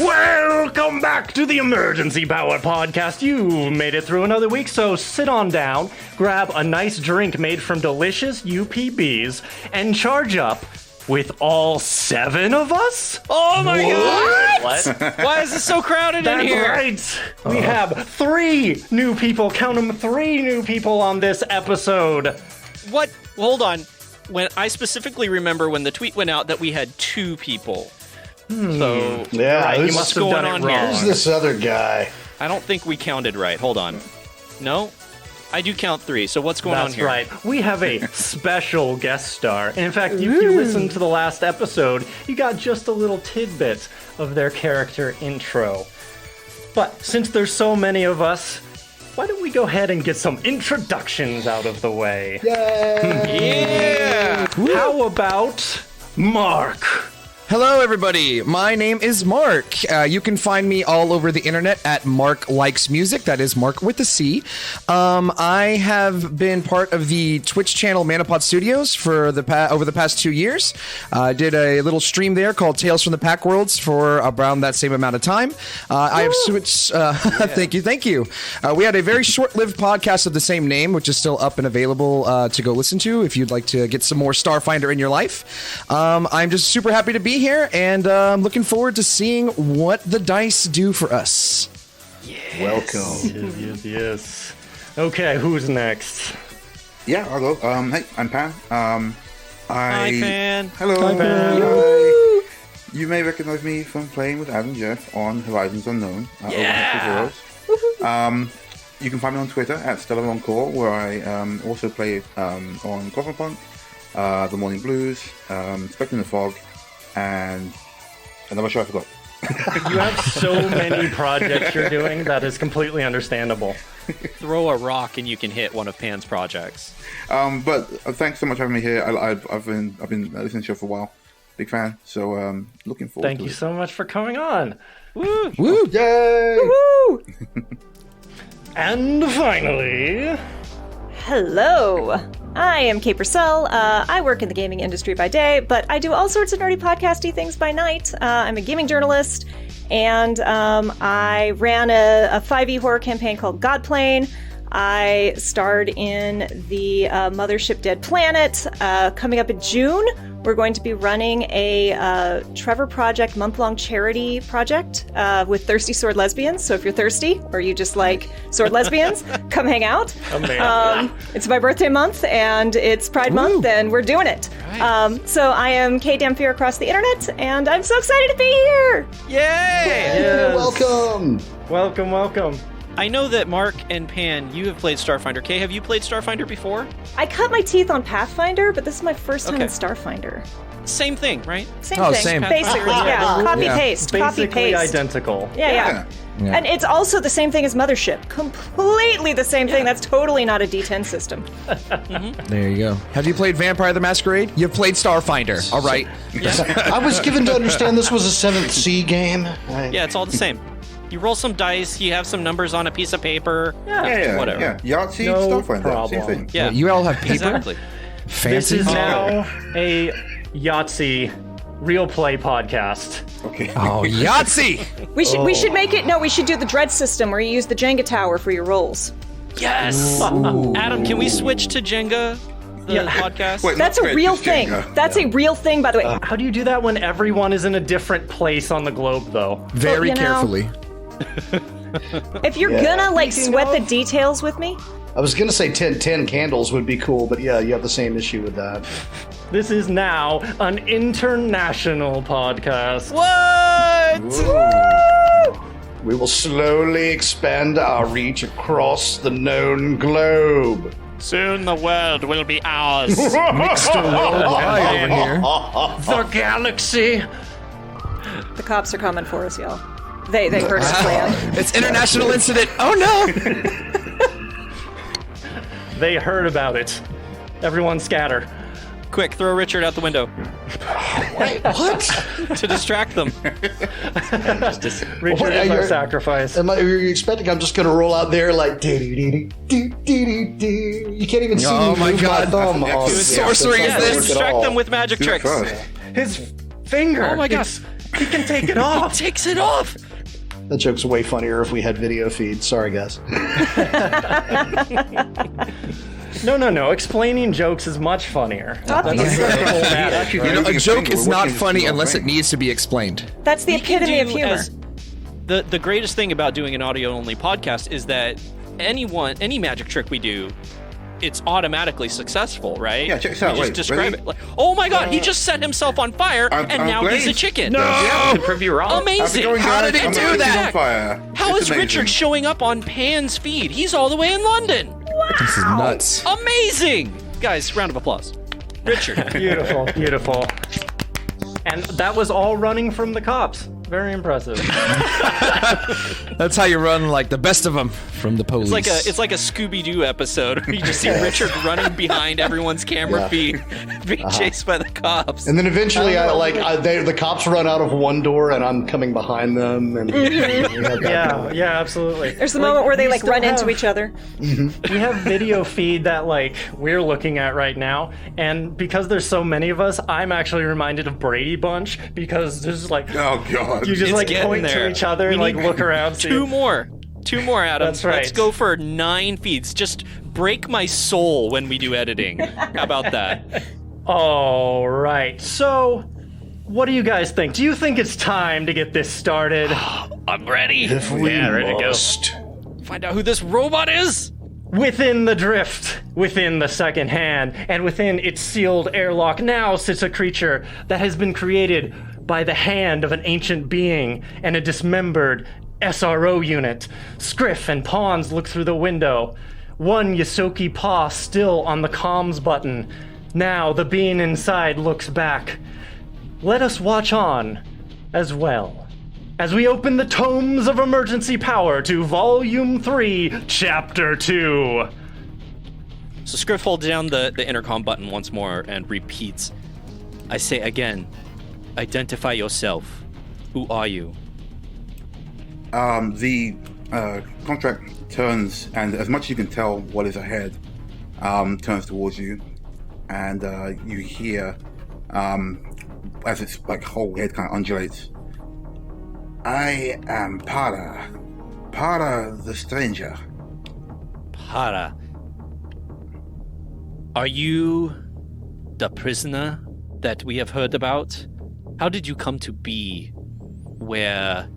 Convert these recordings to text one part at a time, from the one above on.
Welcome back to the Emergency Power Podcast. You made it through another week, so sit on down, grab a nice drink made from delicious UPBs, and charge up with all 7 of us? Oh my God! What? Why is it so crowded in here? That's right. We have 3 new people, count them, 3 new people on this episode. What? Hold on. When I specifically remember when the tweet went out that we had 2 people. So, Yeah, right, you who's, must have done it wrong. who's this other guy? I don't think we counted right. Hold on. No? I do count 3, so what's going on here? That's right. We have a special guest star. And in fact, if you listened to the last episode, you got just a little tidbit of their character intro. But since there's so many of us, why don't we go ahead and get some introductions out of the way? Yeah! How about Mark? Hello, everybody. My name is Mark. You can find me all over the internet at Mark Likes Music. That is Mark with a C. I have been part of the Twitch channel Manapod Studios for over the past 2 years. I did a little stream there called Tales from the Pack Worlds for around that same amount of time. I have switched. Thank you. We had a very short-lived podcast of the same name, which is still up and available to go listen to if you'd like to get some more Starfinder in your life. I'm just super happy to be here, and I'm looking forward to seeing what the dice do for us. Yes. Welcome. Yes. Okay, who's next? Yeah, I'll go. Hey, I'm Pan. Hi, Pan. Hello. Hi, Pan. Hi. You may recognize me from playing with Adam Jeff on Horizons Unknown. Yeah. You can find me on Twitter at Stellar Encore, where I also play on Cosmopunk, The Morning Blues, Spectre in the Fog, and another show I forgot. You have so many projects you're doing that is completely understandable. Throw a rock and you can hit one of Pan's projects. But thanks so much for having me here. I've been listening to the show for a while. Big fan. So looking forward to it. Thank you so much for coming on. Woo! Woo! Yay! Woo! And finally, Hello, I am Kate Purcell. I work in the gaming industry by day, but I do all sorts of nerdy podcasty things by night. I'm a gaming journalist, and I ran a 5e horror campaign called Godplane. I starred in the Mothership Dead Planet. Coming up in June, we're going to be running a Trevor Project month-long charity project with Thirsty Sword Lesbians. So if you're thirsty or you just like sword lesbians, come hang out. It's my birthday month and it's Pride Month and we're doing it. Right. So I am Kay Dampier across the internet and I'm so excited to be here. Yay! yes. Welcome. Welcome. I know that Mark and Pan, you have played Starfinder. Kay, have you played Starfinder before? I cut my teeth on Pathfinder, but this is my first time Okay. in Starfinder. Same thing, right? Same Oh, thing. same. Basically, yeah. Copy Yeah. paste. Basically Copy paste. identical. Yeah. Yeah. And it's also the same thing as Mothership. Completely the same thing. That's totally not a D10 system. There you go. Have you played Vampire the Masquerade? You've played Starfinder. All right. I was given to understand this was a 7th C game. Yeah, it's all the same. You roll some dice, you have some numbers on a piece of paper. Yeah, whatever. Yeah. Yahtzee, No Starfinder, problem. same thing. Yeah, You all have paper? exactly. This Fancy. is now a Yahtzee real play podcast. Okay. Oh, Yahtzee! We should make it. No, we should do the dread system where you use the Jenga tower for your rolls. Yes! Adam, can we switch to Jenga, the podcast? Wait, That's not a Fred, real just thing. Jenga. That's a real thing, by the way. How do you do that when everyone is in a different place on the globe, though? Very you know- carefully. If you're Yeah. gonna like Speaking sweat the of- details with me, I was gonna say 10 candles would be cool, but yeah, you have the same issue with that. This is now an international podcast. What? We will slowly expand our reach across the known globe. Soon the world will be ours. Mr. Worldwide over here. The galaxy. the cops are coming for us, y'all. They heard us plan. It's international incident. Oh no! They heard about it. Everyone scatter. Quick, throw Richard out the window Wait, what? to distract them. Richard What, is our you're- sacrifice. Are you expecting I'm just gonna roll out there like do-do-do-do-do-do-do? You can't even see Oh me my move God. my thumb. Yeah, Oh, do it. yeah, Sorcery that is doesn't this? work at Distract all. them with magic Do it tricks. first. His finger. Oh my God. He can take it off. He takes it off. That joke's way funnier if we had video feed. Sorry, guys. No. Explaining jokes is much funnier. Obviously. A joke is not funny Watching unless the it needs to be explained. That's the We can epitome of do humor. as- the greatest thing about doing an audio-only podcast is that any magic trick we do, it's automatically successful, right? Yeah, check this out. You just Wait, describe ready? it. Like, oh my God, he just set himself on fire, and I'm now he's a glazed. chicken. Yeah. To prove you wrong. I've been Amazing. going How down, did it I'm do already that? on fire. How It's is amazing. Richard showing up on Pan's feed? He's all the way in London. This is nuts. Amazing. Guys, round of applause. Richard. Beautiful. And that was all running from the cops. Very impressive. That's how you run like the best of them from the police. It's like a Scooby-Doo episode where you just see Richard running behind everyone's camera feed, being chased by the cops. And then eventually, the cops run out of one door, and I'm coming behind them. And Yeah, absolutely. There's the moment where they we like still run into have- each other. We have video feed that like we're looking at right now, and because there's so many of us, I'm actually reminded of Brady Bunch because there's like Oh, God. you just It's like getting point there. to each other We and like need look around. see- Two more, Adam. That's right. Let's go for 9 feeds. Just break my soul when we do editing. How about that? All right. So, what do you guys think? Do you think it's time to get this started? I'm ready. if we ready to go. must. Find out who this robot is. Within the drift, within the second hand, and within its sealed airlock now sits a creature that has been created by the hand of an ancient being and a dismembered SRO unit. Scriff and Pawns look through the window. One Yosoki paw still on the comms button. Now the being inside looks back. Let us watch on as well as we open the tomes of emergency power to Volume 3, Chapter 2. So Scriff holds down the intercom button once more and repeats, I say again, identify yourself. Who are you? The contract turns, and as much as you can tell what is ahead, turns towards you, and you hear, as its like whole head kind of undulates, I am Para the stranger. Para. Are you the prisoner that we have heard about? How did you come to be where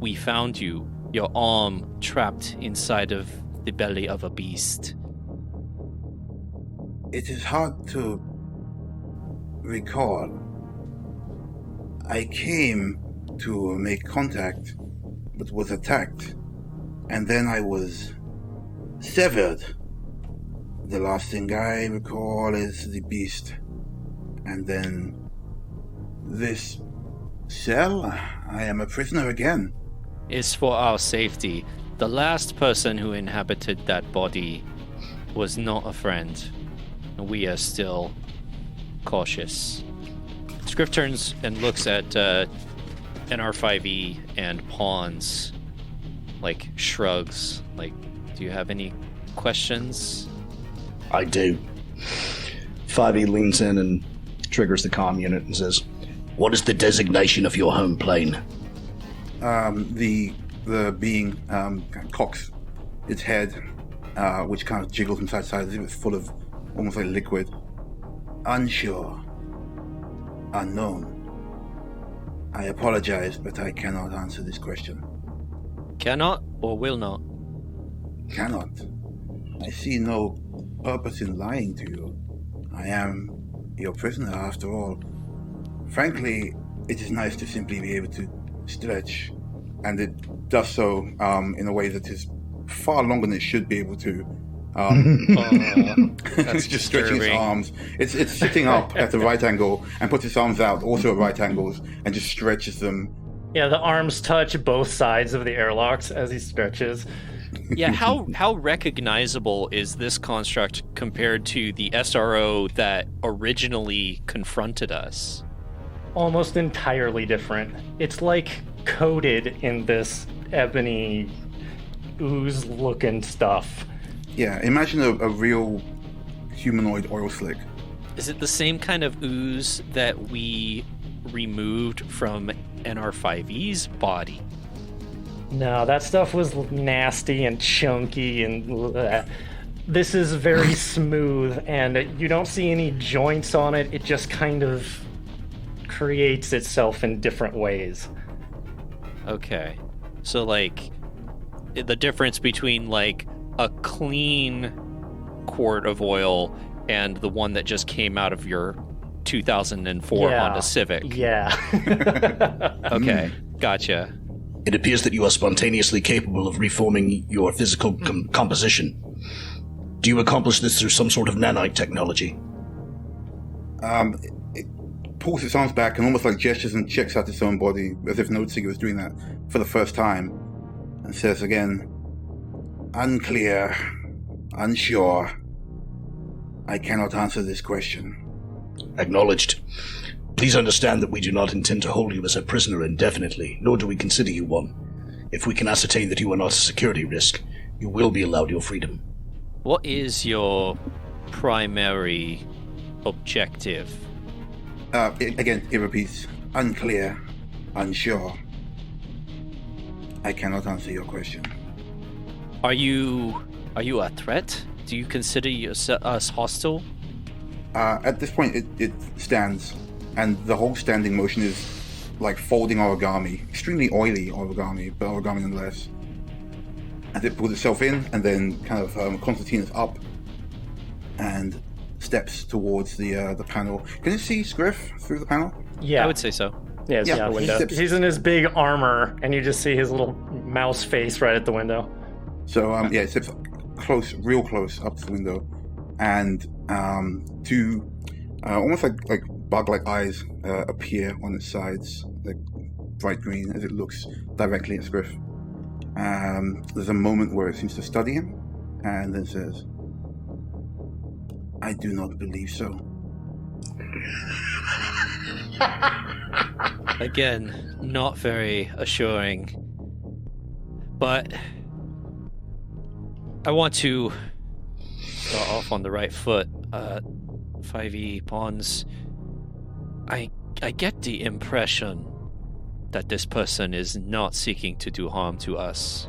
we found you, your arm trapped inside of the belly of a beast? It is hard to recall. I came to make contact, but was attacked, and then I was severed. The last thing I recall is the beast, and then this cell. I am a prisoner again. It's for our safety. The last person who inhabited that body was not a friend. We are still cautious. Scriff turns and looks at NR5E and Pawns, like shrugs, like, do you have any questions? I do. 5E leans in and triggers the comm unit and says, "What is the designation of your home plane?" The being kind of cocks its head, which kind of jiggles from side to side as if it's full of almost like liquid. Unsure. Unknown. I apologize, but I cannot answer this question. Cannot or will not? Cannot. I see no purpose in lying to you. I am your prisoner after all. Frankly, it is nice to simply be able to stretch, and it does so in a way that is far longer than it should be able to. It's just stretching its disturbing. arms. It's sitting up at the right angle and puts its arms out, also at right angles, and just stretches them. Yeah, the arms touch both sides of the airlocks as he stretches. Yeah, how recognizable is this construct compared to the SRO that originally confronted us? Almost entirely different. It's like coated in this ebony ooze-looking stuff. Yeah, imagine a real humanoid oil slick. Is it the same kind of ooze that we removed from NR5E's body. No, that stuff was nasty and chunky and this is very smooth, and you don't see any joints on it. It just kind of creates itself in different ways. Okay. So, like, the difference between, like, a clean quart of oil and the one that just came out of your 2004 Honda Civic. Yeah. Okay, gotcha. It appears that you are spontaneously capable of reforming your physical composition. Do you accomplish this through some sort of nanite technology? It pulls its arms back and almost like gestures and checks out its own body, as if noticing it was doing that for the first time, and says again, unclear, unsure. I cannot answer this question. Acknowledged. Please understand that we do not intend to hold you as a prisoner indefinitely, nor do we consider you one. If we can ascertain that you are not a security risk, you will be allowed your freedom. What is your primary objective? It repeats, unclear, unsure. I cannot answer your question. Are you a threat? Do you consider us hostile? At this point, it stands, and the whole standing motion is like folding origami. Extremely oily origami, but origami nonetheless. And it pulls itself in, and then kind of concertinas up, and steps towards the panel. Can you see Scriff through the panel? Yeah. I would say so. Yeah, it's Yeah, out the window. he's- He's in his big armor, and you just see his little mouse face right at the window. So it steps close, real close up to the window, and two almost like bug-like eyes appear on its sides, like bright green, as it looks directly at Scriff. There's a moment where it seems to study him, and then says, I do not believe so. Again, not very assuring. But I want to start off on the right foot. 5e Pawns. I get the impression that this person is not seeking to do harm to us,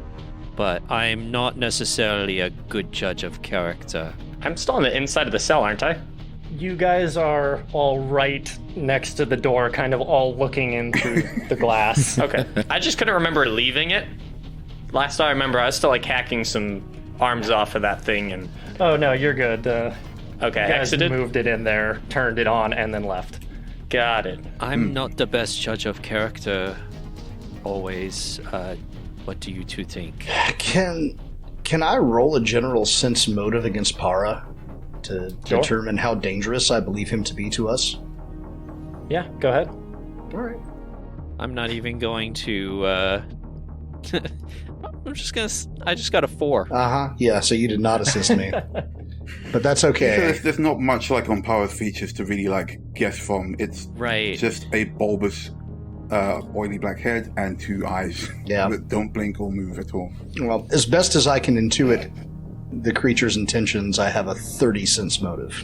but I'm not necessarily a good judge of character. I'm still on the inside of the cell, aren't I? You guys are all right next to the door, kind of all looking in through the glass. Okay. I just couldn't remember leaving it. Last I remember, I was still like hacking some arms off of that thing, and Oh, no, you're good. okay, You guys exited. moved it in there, turned it on, and then left. Got it. I'm not the best judge of character, always. What do you two think? Can I roll a general sense motive against Para to Sure. determine how dangerous I believe him to be to us? Yeah, go ahead. All right. I'm not even going to. I just got a 4. Yeah, so you did not assist me. But that's So okay. there's not much like on Power's features to really like guess from. It's Right. just a bulbous, oily black head and two eyes Yeah. that don't blink or move at all. Well, as best as I can intuit the creature's intentions, I have a 30 sense motive.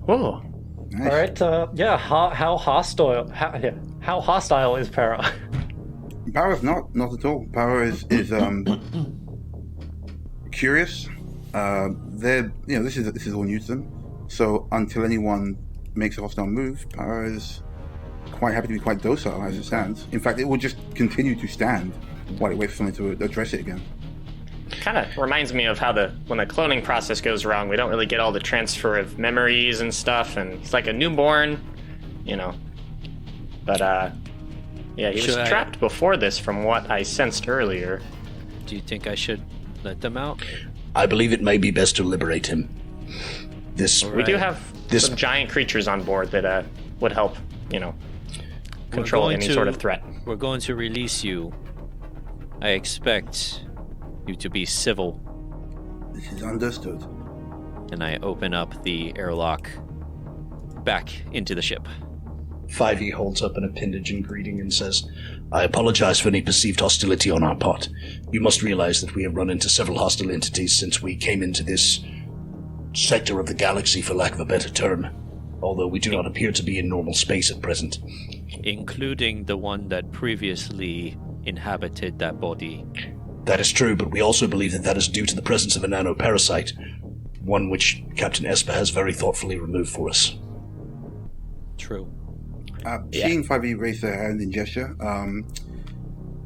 Whoa. Nice. All right. How hostile? How hostile is Para? Power's not at all. Power is curious. This is all new to them. So until anyone makes a hostile move, Power is quite happy to be quite docile as it stands. In fact, it will just continue to stand while it waits for someone to address it again. Kind of reminds me of how when the cloning process goes wrong, we don't really get all the transfer of memories and stuff, and it's like a newborn, But he was Should I- trapped before this, from what I sensed earlier. Do you think I should let them out? I believe it may be best to liberate him. This We do Right. have This- some giant creatures on board that would help, control going any to- sort of threat. We're going to release you. I expect you to be civil. This is understood. And I open up the airlock back into the ship. 5e holds up an appendage in greeting and says, I apologize for any perceived hostility on our part. You must realize that we have run into several hostile entities since we came into this sector of the galaxy, for lack of a better term. although we do not appear to be in normal space at present. Including the one that previously inhabited that body. That is true, but we also believe that that is due to the presence of a nanoparasite, one which Captain Esper has very thoughtfully removed for us. True. Seeing 5e raise their hand in gesture,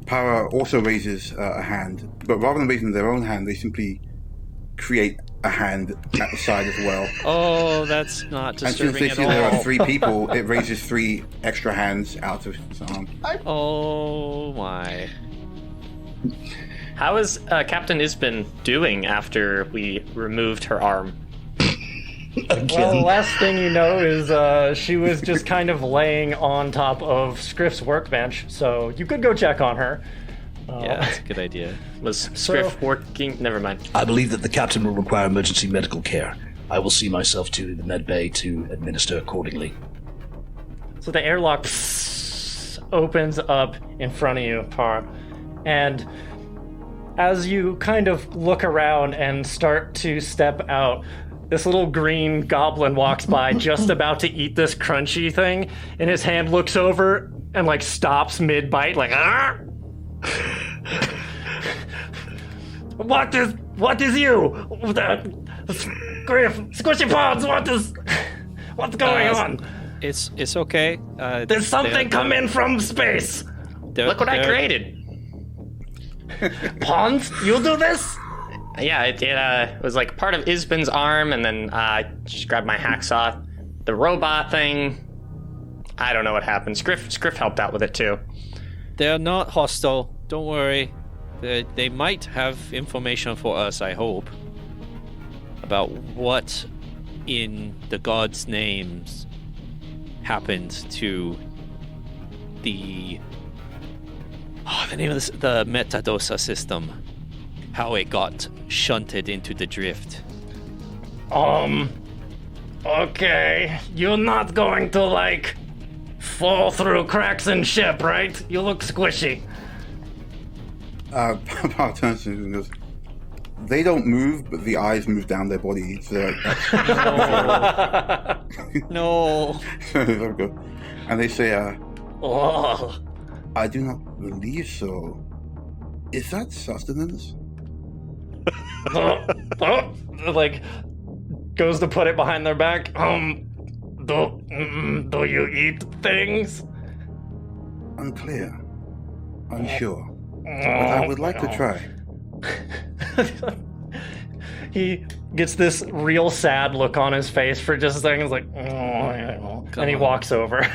Para also raises a hand, but rather than raising their own hand, they simply create a hand at the side as well. Oh, that's not And since disturbing they at see there are all. 3 people, it raises 3 extra hands out of his arm. Oh my. How is Captain Isbin doing after we removed her arm? Well, the last thing you know is she was just kind of laying on top of Scriff's workbench, so you could go check on her. Yeah, that's a good idea. Was Scriff working? Never mind. I believe that the captain will require emergency medical care. I will see myself to the med bay to administer accordingly. So the airlock opens up in front of you, Par, and as you kind of look around and start to step out, this little green goblin walks by, just about to eat this crunchy thing, and his hand looks over and like stops mid-bite, like, ah! What is you? Griff, Squishy Pods, what's going on? It's okay. There's something coming from space. Look what I created. Pons, you do this? Yeah, it was like part of Isbin's arm, and then I just grabbed my hacksaw. The robot thing, I don't know what happened. Scriff helped out with it too. They're not hostile. Don't worry. They might have information for us, I hope, about what in the gods' names happened to the name of this, the Metadosa system. How it got shunted into the drift. Okay. You're not going to, like, fall through cracks in ship, right? You look squishy. Para turns to him and goes, they don't move, but the eyes move down their body. So No. and they say, Oh. I do not believe so. Is that sustenance? Like, goes to put it behind their back. Do you eat things? Unclear. Unsure. But I would like to try. He gets this real sad look on his face for just a second. He's like, and he walks over.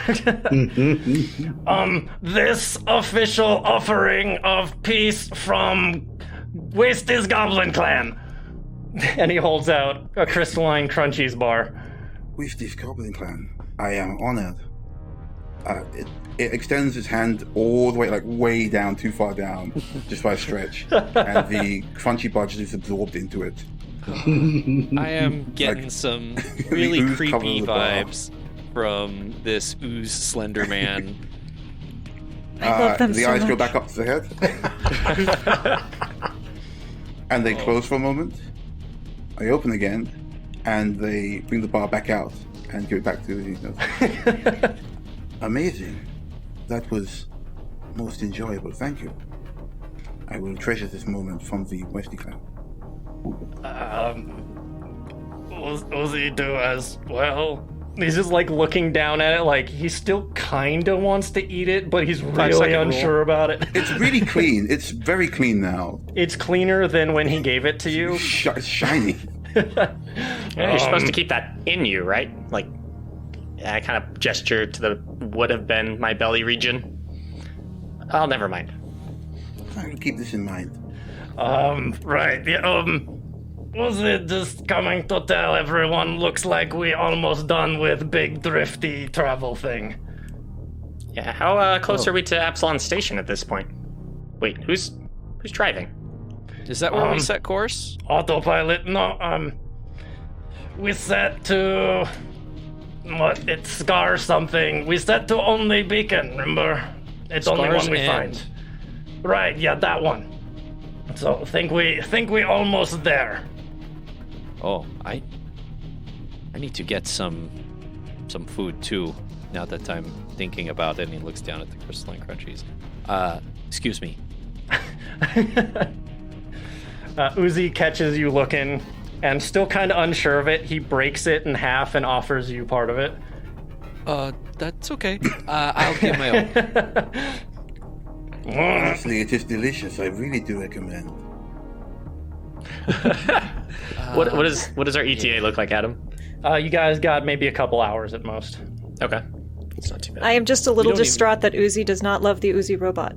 This official offering of peace from Wasted Goblin Clan. And he holds out a crystalline Crunchies bar. With this Goblin Clan, I am honored. It extends its hand all the way, like way down, too far down, just by a stretch, and the crunchy bar just is absorbed into it. I am getting Like, some really ooze creepy covers the bar. vibes from this ooze Slender Man. love them the so eyes go much. back up to the head, and they close for a moment. They open again, and they bring the bar back out and give it back to the. Amazing. That was most enjoyable. Thank you. I will treasure this moment from the Westy clan. Uzi do as well. He's just like looking down at it, like he still kinda wants to eat it, but he's really 5-second unsure rule. about it. It's really clean. It's very clean now. It's cleaner than when he gave it to you. It's shiny. Yeah, you're supposed to keep that in you, right? Like, I kind of gesture to the would have been my belly region. Oh, never mind. I will keep this in mind. Right. Yeah, was it just coming to tell everyone looks like we almost done with big drifty travel thing? Yeah, how close are we to Absalon Station at this point? Wait, who's driving? Is that where we set course? Autopilot? No, we set to... What? It's Scar something. We set to only Beacon, remember? It's only Scar's one we End. find. Right, yeah, that one. So, think we almost there. Oh, I need to get some some food too. Now that I'm thinking about it, and he looks down at the crystalline crunchies. Excuse me. Uzi catches you looking, and still kind of unsure of it. He breaks it in half and offers you part of it. That's okay. I'll get my own. Honestly, it is delicious. I really do recommend. What does our ETA look like, Adam? You guys got maybe a couple hours at most. Okay. It's not too bad. I am just a little don't even- distraught that Uzi does not love the Uzi robot.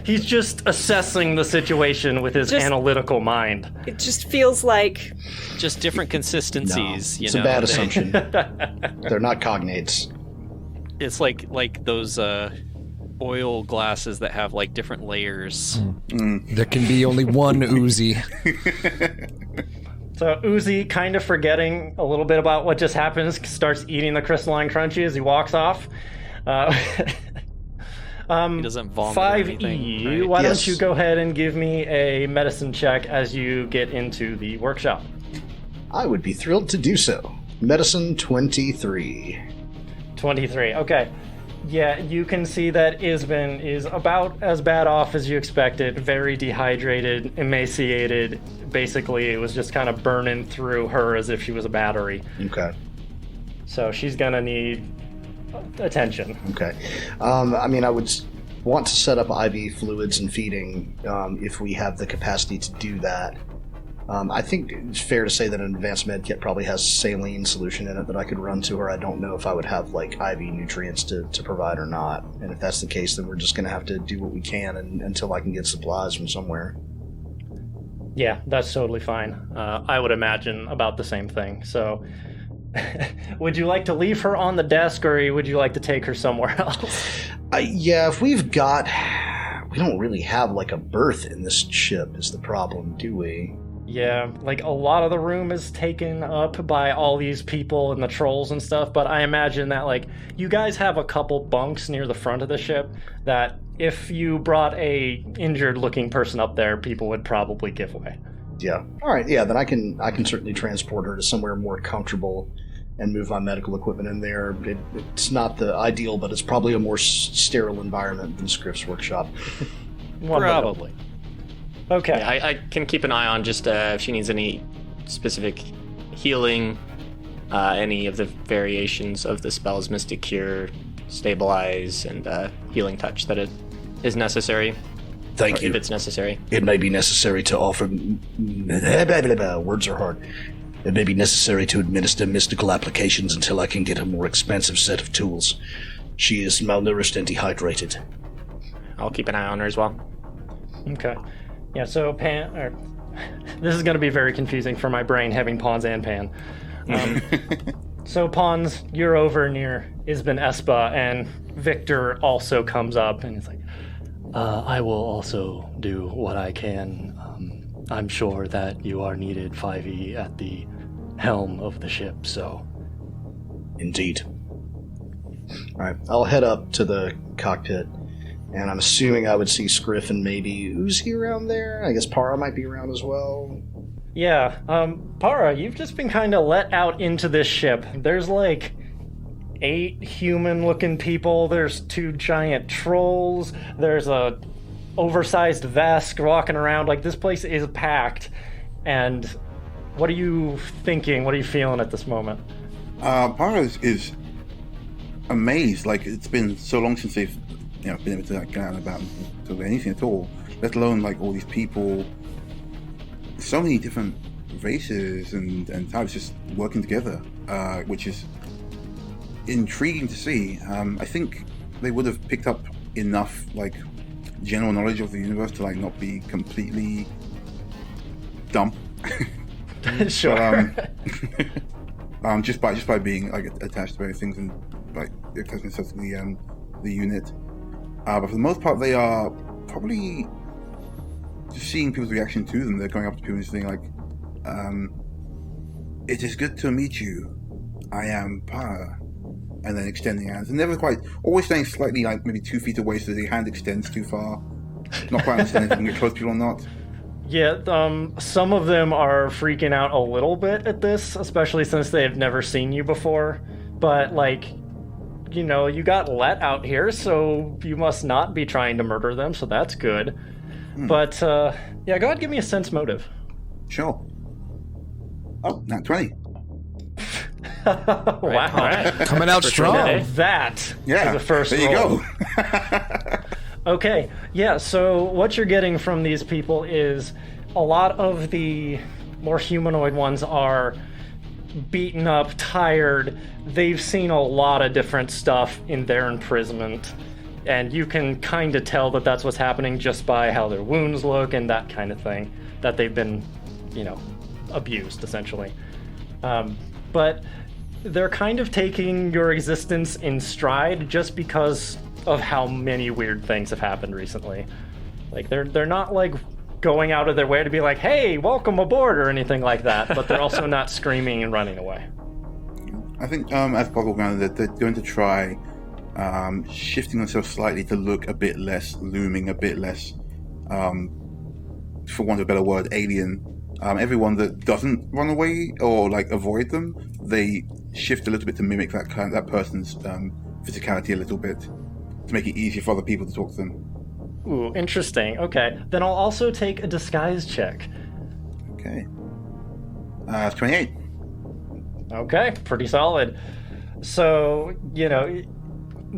He's just assessing the situation with his Just- analytical mind. It just feels like Just different consistencies. It's you a know, bad they- assumption. They're not cognates. It's like those oil glasses that have like different layers. There can be only one Uzi. So Uzi, kind of forgetting a little bit about what just happened, starts eating the crystalline crunchy as he walks off. He doesn't vomit or 5E, anything, right? why Yes. don't you go ahead and give me a medicine check as you get into the workshop? I would be thrilled to do so. Medicine 23. 23, okay. Yeah, you can see that Isbin is about as bad off as you expected. Very dehydrated, emaciated. Basically, it was just kind of burning through her as if she was a battery. Okay. So she's gonna need attention. Okay. I would want to set up IV fluids and feeding if we have the capacity to do that. I think it's fair to say that an advanced med kit probably has saline solution in it that I could run to her. I don't know if I would have like IV nutrients to provide or not. And if that's the case, then we're just going to have to do what we can until I can get supplies from somewhere. Yeah, that's totally fine. I would imagine about the same thing. So, would you like to leave her on the desk, or would you like to take her somewhere else? Yeah, if we've got... We don't really have like a berth in this ship is the problem, do we? Yeah, like a lot of the room is taken up by all these people and the trolls and stuff, but I imagine that like you guys have a couple bunks near the front of the ship that if you brought a injured looking person up there, people would probably give way. Yeah. All right. Yeah. Then I can certainly transport her to somewhere more comfortable and move my medical equipment in there. It's not the ideal, but it's probably a more sterile environment than Scriff's workshop. Probably. Okay. Yeah, I can keep an eye on just if she needs any specific healing, any of the variations of the spells, Mystic Cure, Stabilize, and Healing Touch that it is necessary. Thank you. If it's necessary. It may be necessary to offer... Words are hard. It may be necessary to administer mystical applications until I can get a more expansive set of tools. She is malnourished and dehydrated. I'll keep an eye on her as well. Okay. Yeah, so this is going to be very confusing for my brain having Pawns and Pan. So Pawns, you're over near Isbin Espa, and Victor also comes up and he's like, I will also do what I can. I'm sure that you are needed, 5E, at the helm of the ship, so... Indeed. Alright, I'll head up to the cockpit, and I'm assuming I would see Scriff and maybe Uzi around there. I guess Para might be around as well. Yeah, Para, you've just been kind of let out into this ship. There's like 8 human-looking people, there's 2 giant trolls, there's a oversized Vesk walking around. Like, this place is packed. And what are you thinking? What are you feeling at this moment? Para is amazed. Like, it's been so long since they've been able to like, get out and about and do anything at all, let alone like all these people, so many different races and types just working together, which is intriguing to see. I think they would have picked up enough like general knowledge of the universe to like not be completely dumb. Sure. But, just by being like attached to various things and like attaching themselves to the unit. But for the most part, they are probably just seeing people's reaction to them. They're going up to people and saying like, "It is good to meet you. I am Para," and then extending hands, and never quite, always staying slightly like maybe 2 feet away so the hand extends too far. Not quite understanding if you can get close to people or not. Yeah, some of them are freaking out a little bit at this, especially since they've never seen you before. But, like, you know, you got let out here, so you must not be trying to murder them, so that's good. But, yeah, go ahead and give me a sense motive. Sure. Oh, nat 20. Wow. Coming out strong. That Yeah, is the first there you roll. go. Okay, yeah, so what you're getting from these people is a lot of the more humanoid ones are beaten up, tired. They've seen a lot of different stuff in their imprisonment, and you can kind of tell that that's what's happening just by how their wounds look and that kind of thing, that they've been, you know, abused, essentially. But they're kind of taking your existence in stride just because of how many weird things have happened recently. Like, they're not, like, going out of their way to be like, hey, welcome aboard, or anything like that, but they're also not screaming and running away. I think as propaganda, they're going to try shifting themselves slightly to look a bit less looming, a bit less, for want of a better word, alien. Everyone that doesn't run away or like avoid them, they shift a little bit to mimic that person's physicality a little bit to make it easier for other people to talk to them. Ooh, interesting. Okay, then I'll also take a disguise check. Okay. It's 28. Okay, pretty solid. So, you know,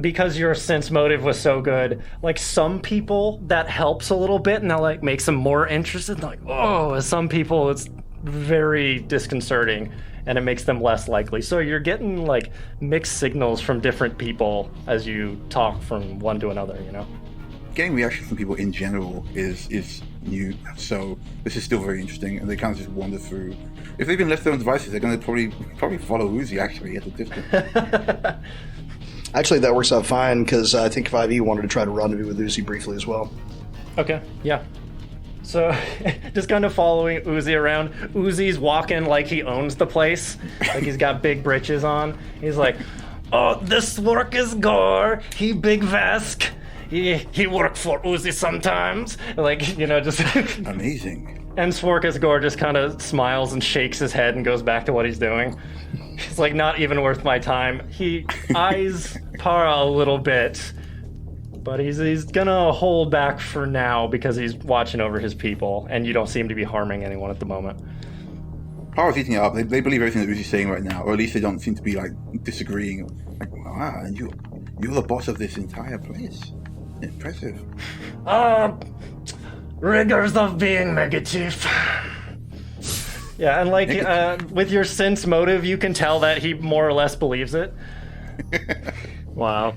because your sense motive was so good, like, some people that helps a little bit and that, like, makes them more interested. Like, oh, some people it's very disconcerting and it makes them less likely. So you're getting, like, mixed signals from different people as you talk from one to another, you know? Getting reaction from people in general is new, so this is still very interesting, and they can't just wander through. If they've been left their own devices, they're going to probably follow Uzi actually at a distance. Actually, that works out fine, because I think 5E wanted to try to rendezvous with Uzi briefly as well. Okay, yeah. So, just kind of following Uzi around. Uzi's walking like he owns the place. Like he's got big britches on. He's like, oh, this work is Gore. He big Vesk. He work for Uzi sometimes. Like, you know, just... Amazing. And Svorkus Gore just kind of smiles and shakes his head and goes back to what he's doing. It's like, not even worth my time. He eyes Para a little bit, but he's gonna hold back for now because he's watching over his people, and you don't seem to be harming anyone at the moment. Para's eating it up. They believe everything that Uzi's saying right now, or at least they don't seem to be, like, disagreeing. Like, wow, and you're the boss of this entire place. Impressive. Rigors of being Mega Chief. Yeah, and like, with your sense motive, you can tell that he more or less believes it. Wow.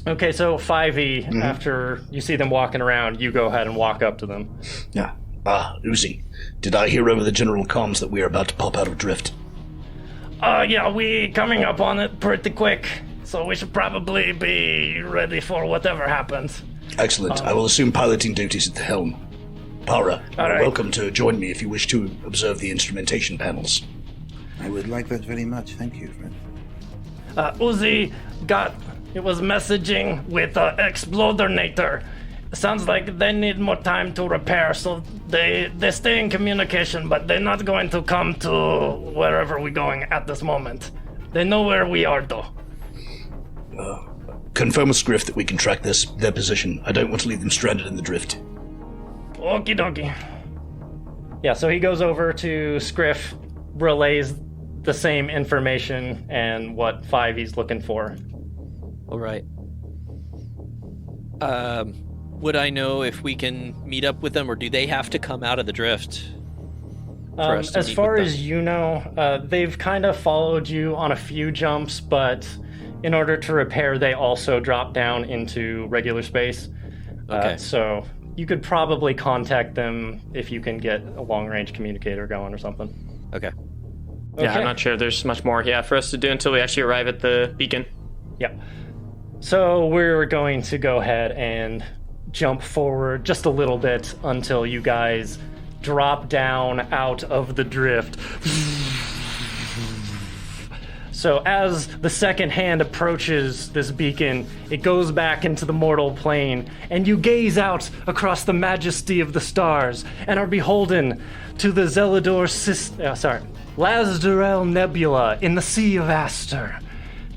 Okay, so 5E, after you see them walking around, you go ahead and walk up to them. Yeah. Uzi, did I hear over the general comms that we are about to pop out of drift? Yeah, we coming up on it pretty quick, so we should probably be ready for whatever happens. Excellent. I will assume piloting duties at the helm. Para, you're right. welcome to join me if you wish to observe the instrumentation panels. I would like that very much. Thank you, friend. Uzi was messaging with Explodernator. Sounds like they need more time to repair, so they stay in communication, but they're not going to come to wherever we're going at this moment. They know where we are, though. Confirm with Scriff that we can track their position. I don't want to leave them stranded in the drift. Okie dokie. Yeah, so he goes over to Scriff, relays the same information and what 5E's looking for. All right. Would I know if we can meet up with them, or do they have to come out of the drift? As far as you know, they've kind of followed you on a few jumps, but in order to repair, they also drop down into regular space. Okay. So you could probably contact them if you can get a long-range communicator going or something. Okay. Yeah, I'm not sure if there's much more for us to do until we actually arrive at the beacon. Yeah. So we're going to go ahead and jump forward just a little bit until you guys drop down out of the drift. So as the second hand approaches this beacon, it goes back into the mortal plane, and you gaze out across the majesty of the stars and are beholden to the Lazdurel Nebula in the Sea of Aster.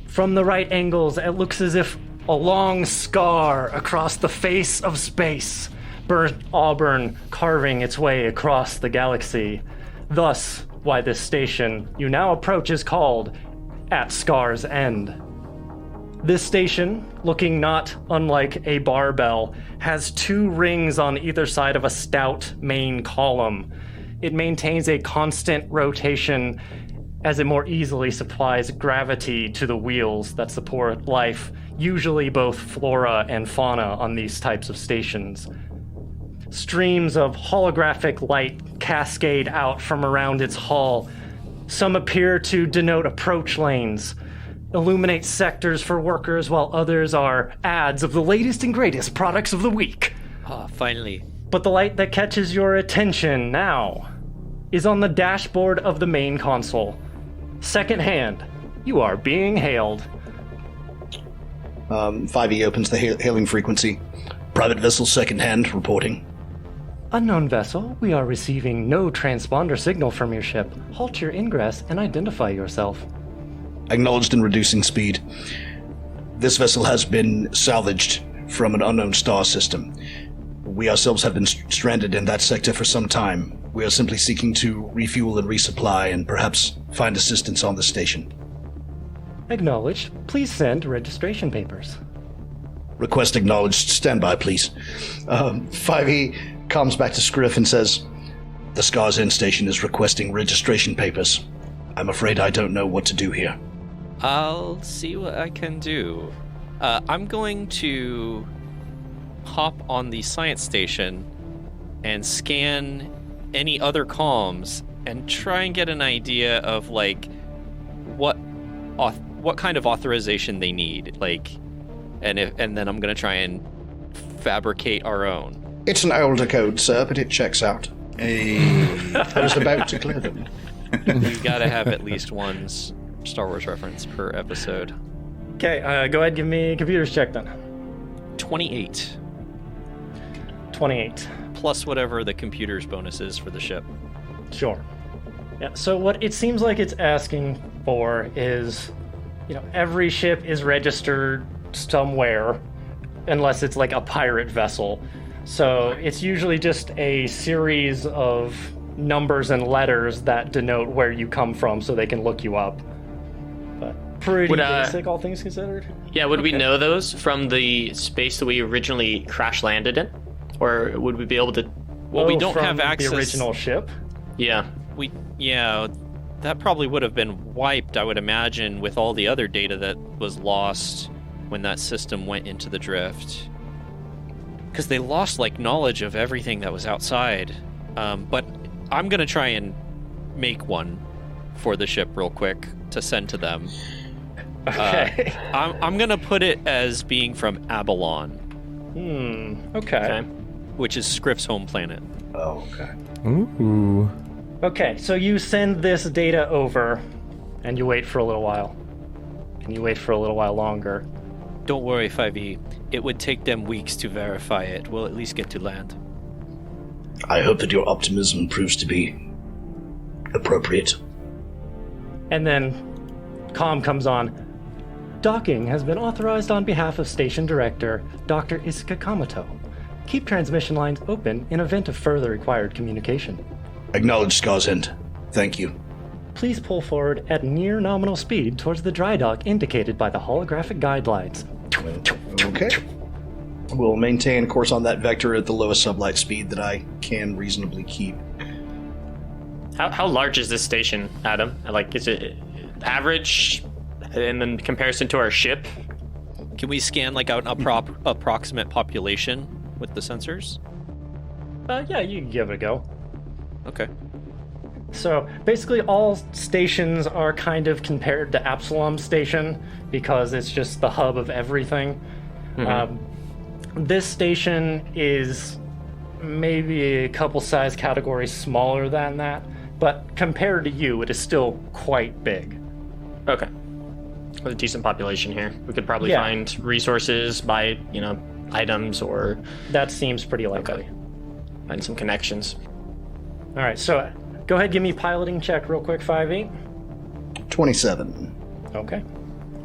From the right angles, it looks as if a long scar across the face of space, burnt auburn carving its way across the galaxy. Thus, why this station you now approach is called At Scar's End. This station, looking not unlike a barbell, has 2 rings on either side of a stout main column. It maintains a constant rotation as it more easily supplies gravity to the wheels that support life, usually both flora and fauna on these types of stations. Streams of holographic light cascade out from around its hull. Some appear to denote approach lanes, illuminate sectors for workers, while others are ads of the latest and greatest products of the week. Ah, finally. But the light that catches your attention now is on the dashboard of the main console. Second hand, you are being hailed. 5E opens the hailing frequency. Private vessel second hand reporting. Unknown vessel, we are receiving no transponder signal from your ship. Halt your ingress and identify yourself. Acknowledged and reducing speed. This vessel has been salvaged from an unknown star system. We ourselves have been stranded in that sector for some time. We are simply seeking to refuel and resupply and perhaps find assistance on the station. Acknowledged. Please send registration papers. Request acknowledged. Stand by, please. 5E comes back to Scriff and says, the Scar's End station is requesting registration papers. I'm afraid I don't know what to do here. I'll see what I can do. I'm going to hop on the science station and scan any other comms and try and get an idea of like what kind of authorization they need, like, and then I'm gonna try and fabricate our own. It's an older code, sir, but it checks out. I was about to clear them. You gotta have at least one Star Wars reference per episode. Okay, go ahead, give me a computer's check then. 28. 28. Plus whatever the computer's bonus is for the ship. Sure. Yeah, so what it seems like it's asking for is, every ship is registered somewhere, unless it's like a pirate vessel. So it's usually just a series of numbers and letters that denote where you come from so they can look you up. But pretty basic, all things considered. Yeah, would we know those from the space that we originally crash landed in? Or would we be able to... Well, we don't from have access... the original ship? Yeah. That probably would have been wiped, I would imagine, with all the other data that was lost when that system went into the drift. Because they lost, knowledge of everything that was outside. But I'm going to try and make one for the ship real quick to send to them. Okay. I'm going to put it as being from Abalon. Okay. Which is Scriff's home planet. Oh, okay. Ooh. Okay, so you send this data over, and you wait for a little while. And you wait for a little while longer. Don't worry, 5E. It would take them weeks to verify it. We'll at least get to land. I hope that your optimism proves to be appropriate. And then comm comes on. Docking has been authorized on behalf of Station Director Dr. Isuka Kamato. Keep transmission lines open in event of further required communication. Acknowledged, Scar's End. Thank you. Please pull forward at near nominal speed towards the dry dock indicated by the holographic guidelines. Okay. We'll maintain course on that vector at the lowest sublight speed that I can reasonably keep. How large is this station, Adam? Is it average in comparison to our ship? Can we scan an approximate population with the sensors? Yeah, you can give it a go. Okay. So basically all stations are kind of compared to Absalom Station because it's just the hub of everything. Mm-hmm. This station is maybe a couple size categories smaller than that, but compared to you, it is still quite big. Okay. with a decent population here. We could probably Yeah. find resources, buy, items, or That seems pretty likely. find some connections. All right, so go ahead, give me a piloting check real quick, 5-8. 27. Okay.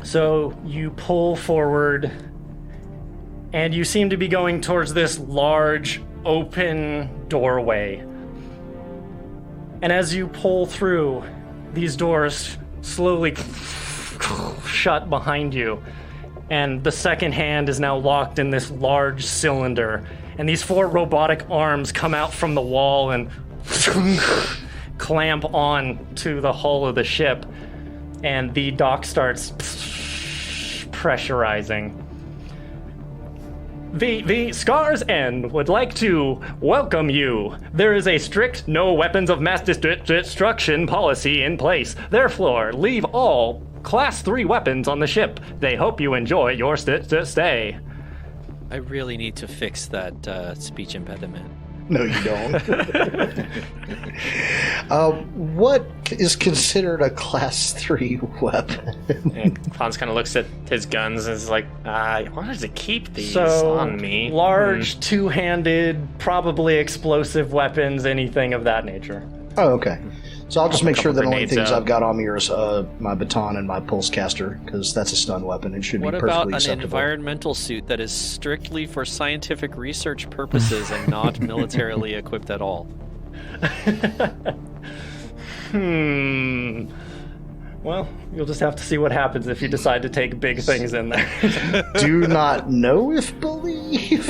So you pull forward, and you seem to be going towards this large, open doorway. And as you pull through, these doors slowly shut behind you. And the second hand is now locked in this large cylinder. And these 4 robotic arms come out from the wall and clamp on to the hull of the ship. And the dock starts pressurizing. The Scars End would like to welcome you. There is a strict no weapons of mass destruction policy in place. Therefore, leave all Class 3 weapons on the ship. They hope you enjoy your stay. I really need to fix that speech impediment. No, you don't. What is considered a Class 3 weapon? And Hans kind of looks at his guns and is like, why does it keep these So, on me? large, two-handed, probably explosive weapons, anything of that nature. Oh, okay. So I'll just make sure that the only grenades things out. I've got on me are my baton and my pulse caster, because that's a stun weapon. It should What be about perfectly an acceptable. environmental suit that is strictly for scientific research purposes and not militarily equipped at all? Well, you'll just have to see what happens if you decide to take big things in there. Do not know if believe.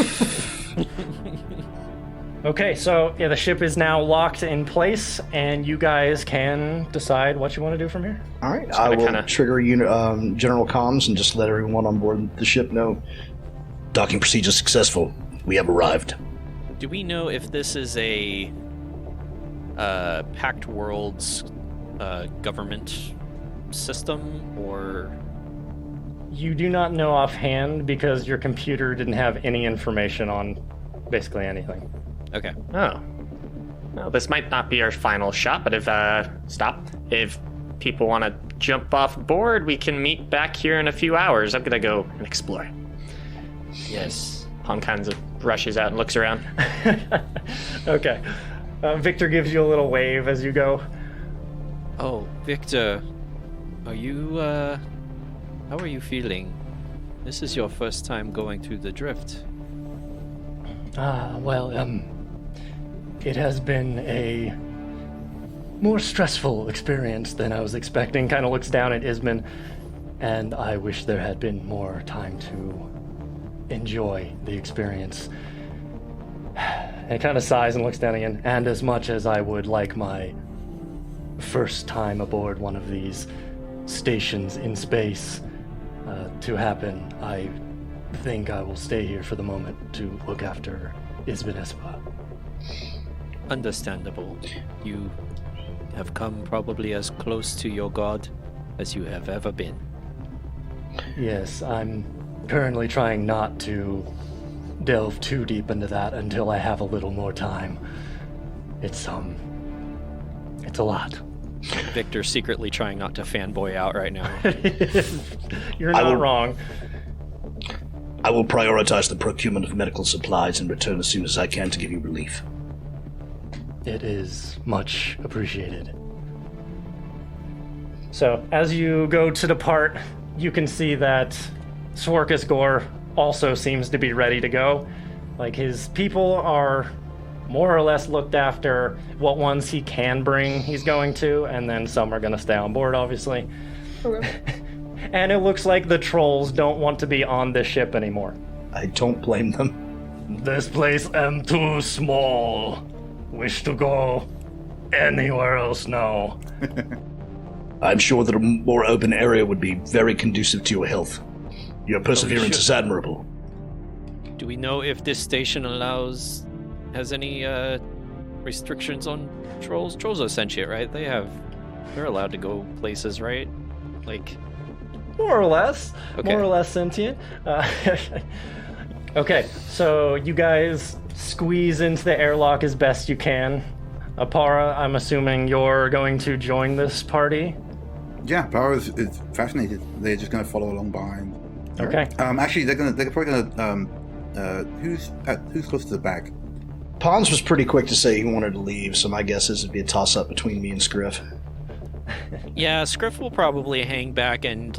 Okay, so yeah, the ship is now locked in place, and you guys can decide what you want to do from here. All right, I will kinda- trigger general comms and just let everyone on board the ship know. Docking procedure successful. We have arrived. Do we know if this is a Pact Worlds government system, or You do not know offhand because your computer didn't have any information on basically anything. okay? Oh. Well, this might not be our final shot, but if people want to jump off board, we can meet back here in a few hours. I'm gonna go and explore. Yes. Han kind of rushes out and looks around. Okay. Victor gives you a little wave as you go. Oh, Victor, are you how are you feeling? This is your first time going through the drift. It has been a more stressful experience than I was expecting. Kind of looks down at Isman, and I wish there had been more time to enjoy the experience. And kind of sighs and looks down again. And as much as I would like my first time aboard one of these stations in space to happen, I think I will stay here for the moment to look after Isman Espa. Understandable. You have come probably as close to your god as you have ever been. Yes, I'm currently trying not to delve too deep into that until I have a little more time. It's a lot. Victor's secretly trying not to fanboy out right now. You're not will- wrong. I will prioritize the procurement of medical supplies and return as soon as I can to give you relief. It is much appreciated. So, as you go to depart, you can see that Swarkus Gore also seems to be ready to go. Like, his people are more or less looked after. What ones he can bring, he's going to, and then some are going to stay on board, obviously. And it looks like the trolls don't want to be on this ship anymore. I don't blame them. This place am too small. Wish to go anywhere else now. I'm sure that a more open area would be very conducive to your health. Your perseverance is admirable. Do we know if this station has any restrictions on trolls? Trolls are sentient, right? They're allowed to go places, right? Like, More or less. Okay. More or less sentient. Okay, so you guys squeeze into the airlock as best you can. Apara, I'm assuming you're going to join this party. Yeah, Power is fascinated. They're just going to follow along behind. Okay. Actually, they're probably gonna. Who's close to the back? Pons was pretty quick to say he wanted to leave, so my guess is it'd be a toss-up between me and Scriff. Yeah, Scriff will probably hang back and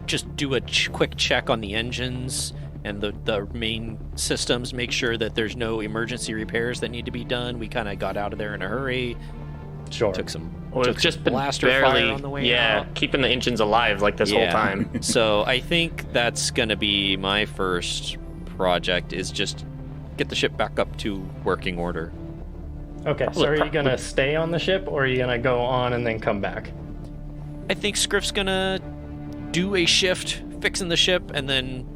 just do a quick check on the engines and the main systems, make sure that there's no emergency repairs that need to be done. We kind of got out of there in a hurry. Sure. Took some Just been blaster barely, fire on the way out. keeping the engines alive this whole time. So I think that's gonna be my first project, is just get the ship back up to working order. Okay, so are you gonna stay on the ship, or are you gonna go on and then come back? I think Scriff's gonna do a shift fixing the ship and then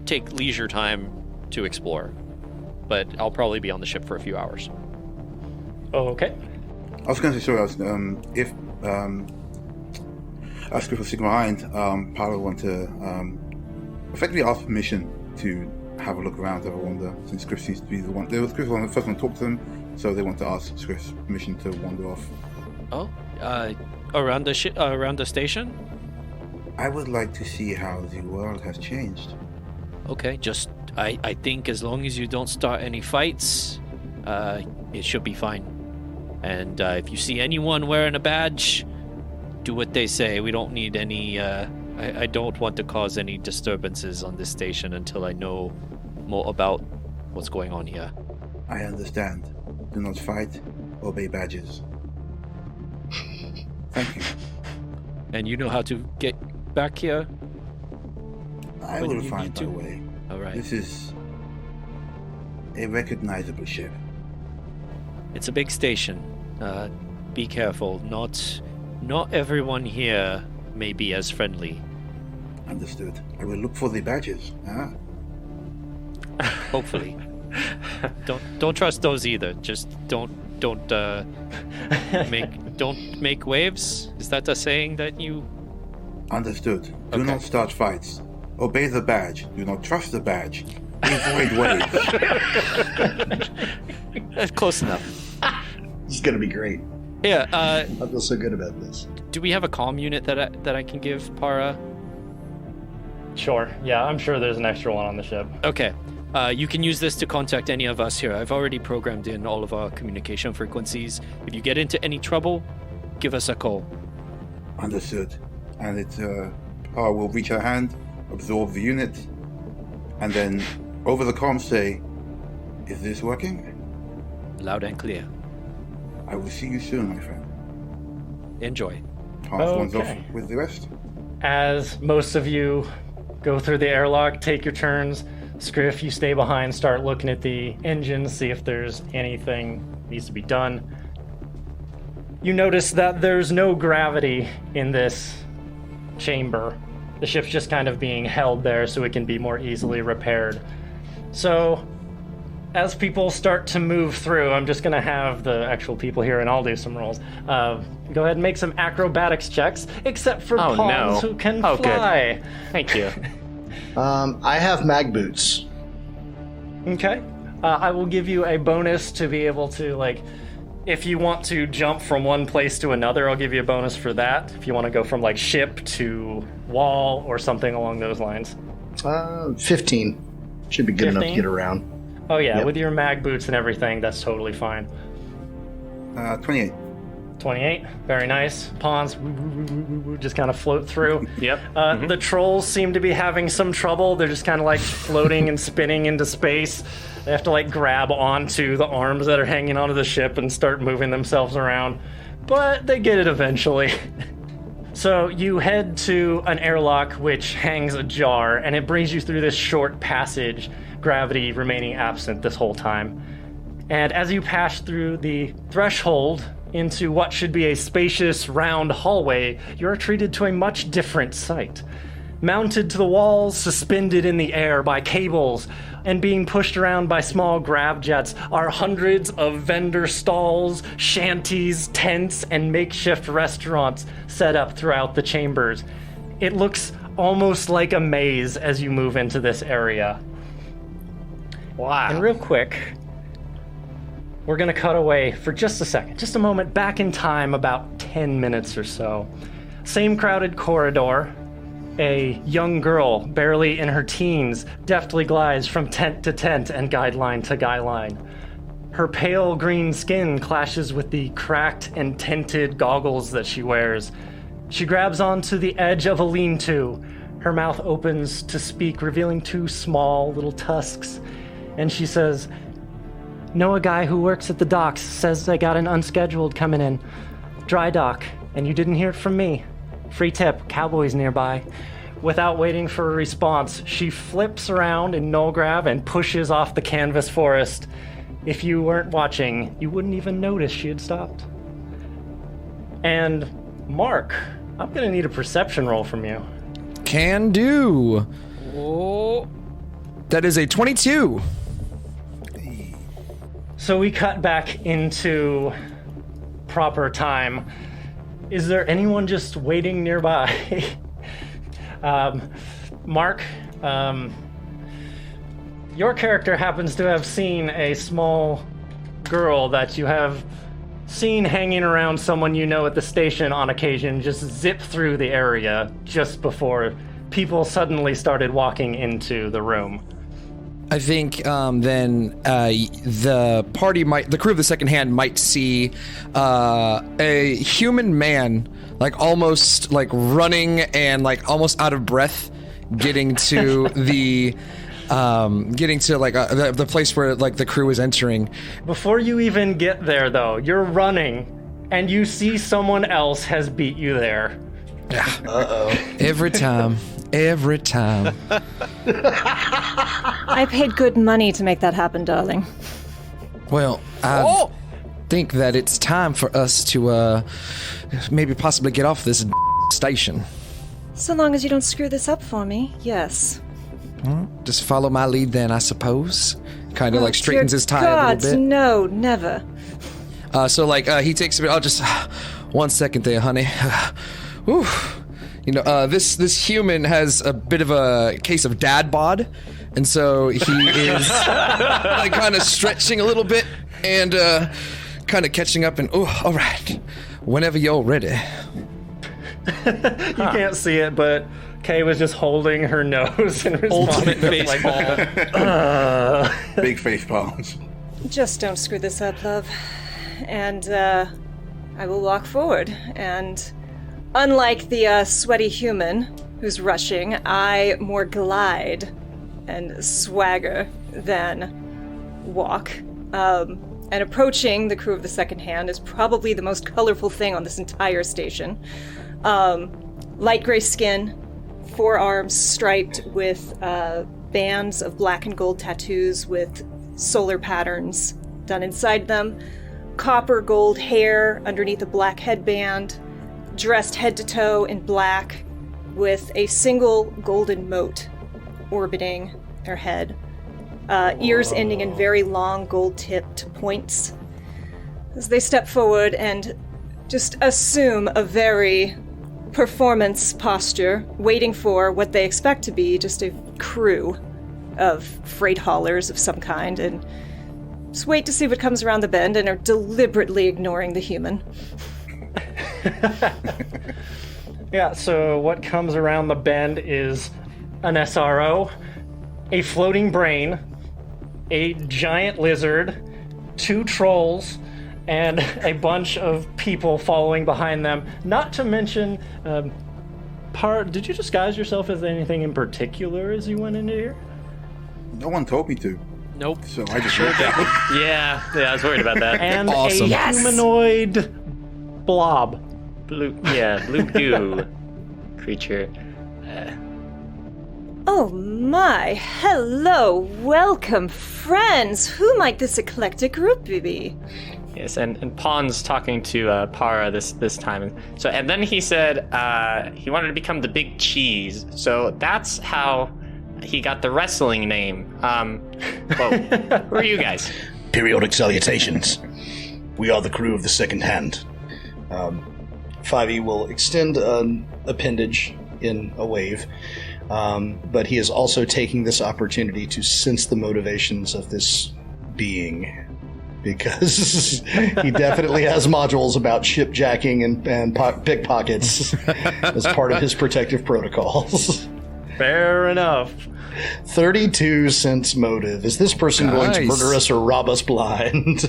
take leisure time to explore. But I'll probably be on the ship for a few hours. Oh, okay. I was going to say, sorry, if Scriff was sticking behind, Paolo would want to effectively ask permission to have a look around. I wonder, since Scriff seems to be the one. Scriff was the first one to talk to them, so they want to ask Scriff's permission to wander off. Oh, around the station? I would like to see how the world has changed. Okay, just I think as long as you don't start any fights, it should be fine. And if you see anyone wearing a badge, do what they say. We don't need any. I don't want to cause any disturbances on this station until I know more about what's going on here. I understand. Do not fight. Obey badges. Thank you. And you know how to get back here? I When will you find need my to. way. All right. This is a recognizable ship. It's a big station. Be careful. Not everyone here may be as friendly. Understood. I will look for the badges. Hopefully. Don't trust those either. Just don't make waves. Is that a saying that you? Understood. Do Okay. not start fights. Obey the badge. Do not trust the badge. Avoid waves. That's close enough. This is gonna be great. Yeah. I feel so good about this. Do we have a comm unit that I can give Para? Sure. Yeah, I'm sure there's an extra one on the ship. Okay. You can use this to contact any of us here. I've already programmed in all of our communication frequencies. If you get into any trouble, give us a call. Understood. And Power will reach her hand, absorb the unit, and then over the comm say, "Is this working? Loud and clear. I will see you soon, my friend." Enjoy. Pass one's off Okay. with the rest. As most of you go through the airlock, take your turns. Scriff, you stay behind, start looking at the engines, see if there's anything needs to be done. You notice that there's no gravity in this chamber. The ship's just kind of being held there so it can be more easily repaired. So, as people start to move through, I'm just going to have the actual people here, and I'll do some rolls. Go ahead and make some acrobatics checks, except for Oh, Pawns, no. who can Oh, good. fly. Thank you. I have mag boots. Okay. I will give you a bonus to be able to, if you want to jump from one place to another, I'll give you a bonus for that. If you want to go from, ship to wall or something along those lines. 15. Should be good enough to 15? get around. Oh, yeah, Yep. with your mag boots and everything, that's totally fine. 28. 28, very nice. Pawns just kind of float through. Yep. The trolls seem to be having some trouble. They're just kind of floating and spinning into space. They have to grab onto the arms that are hanging onto the ship and start moving themselves around. But they get it eventually. So you head to an airlock which hangs ajar, and it brings you through this short passage, gravity remaining absent this whole time. And as you pass through the threshold into what should be a spacious, round hallway, you're treated to a much different sight. Mounted to the walls, suspended in the air by cables, and being pushed around by small grav jets are hundreds of vendor stalls, shanties, tents, and makeshift restaurants set up throughout the chambers. It looks almost like a maze as you move into this area. Wow. And real quick, we're going to cut away for just a second, just a moment, back in time about 10 minutes or so. Same crowded corridor. A young girl, barely in her teens, deftly glides from tent to tent and guideline to guideline. Her pale green skin clashes with the cracked and tinted goggles that she wears. She grabs onto the edge of a lean-to. Her mouth opens to speak, revealing 2 small little tusks. And she says, "Know a guy who works at the docks, says they got an unscheduled coming in. Dry dock, and you didn't hear it from me. Free tip, cowboys nearby." Without waiting for a response, she flips around in no grab and pushes off the canvas forest. If you weren't watching, you wouldn't even notice she had stopped. And Mark, I'm gonna need a perception roll from you. Can do. Oh. That is a 22. So we cut back into proper time. Is there anyone just waiting nearby? Mark, your character happens to have seen a small girl that you have seen hanging around someone you know at the station on occasion just zip through the area just before people suddenly started walking into the room. I think then the crew of the Second Hand might see a human man, like almost like running and like almost out of breath, getting to the place where like the crew is entering. Before you even get there, though, you're running, and you see someone else has beat you there. Every time. I paid good money to make that happen, darling. Well, I think that it's time for us to maybe possibly get off this station. So long as you don't screw this up for me, yes. Just follow my lead then, I suppose. Kind of like straightens his tie a little bit. No, never. So he takes a bit. I'll just 1 second there, honey. Whew. You know, this human has a bit of a case of dad bod, and so he is like kind of stretching a little bit and kind of catching up. And all right, whenever you're ready. You can't see it, but Kay was just holding her nose and Ultimate responding face like, Big face palms. Just don't screw this up, love. And I will walk forward. And unlike the sweaty human who's rushing, I more glide and swagger than walk. And approaching the crew of the Second Hand is probably the most colorful thing on this entire station. Light gray skin, forearms striped with bands of black and gold tattoos with solar patterns done inside them, copper gold hair underneath a black headband, dressed head to toe in black with a single golden mote orbiting their head, ears ending in very long gold-tipped points. As they step forward and just assume a very performance posture, waiting for what they expect to be just a crew of freight haulers of some kind, and just wait to see what comes around the bend and are deliberately ignoring the human. Yeah, so what comes around the bend is an SRO, a floating brain, a giant lizard, 2 trolls, and a bunch of people following behind them. Not to mention, did you disguise yourself as anything in particular as you went into here? No one told me to. Nope. So I just wrote that. Yeah, I was worried about that. And Awesome. a humanoid blob. blue goo creature. Oh my, hello, welcome, friends. Who might this eclectic group be? Yes, and Pawn's talking to Para this time. So, and then he said he wanted to become the Big Cheese. So that's how he got the wrestling name. Who are you guys? Periodic salutations. We are the crew of the Second Hand. 5e will extend an appendage in a wave, but he is also taking this opportunity to sense the motivations of this being. because he definitely has modules about shipjacking and pickpockets as part of his protective protests. Fair enough. 32 cents motive. Is this person going to murder us or rob us blind?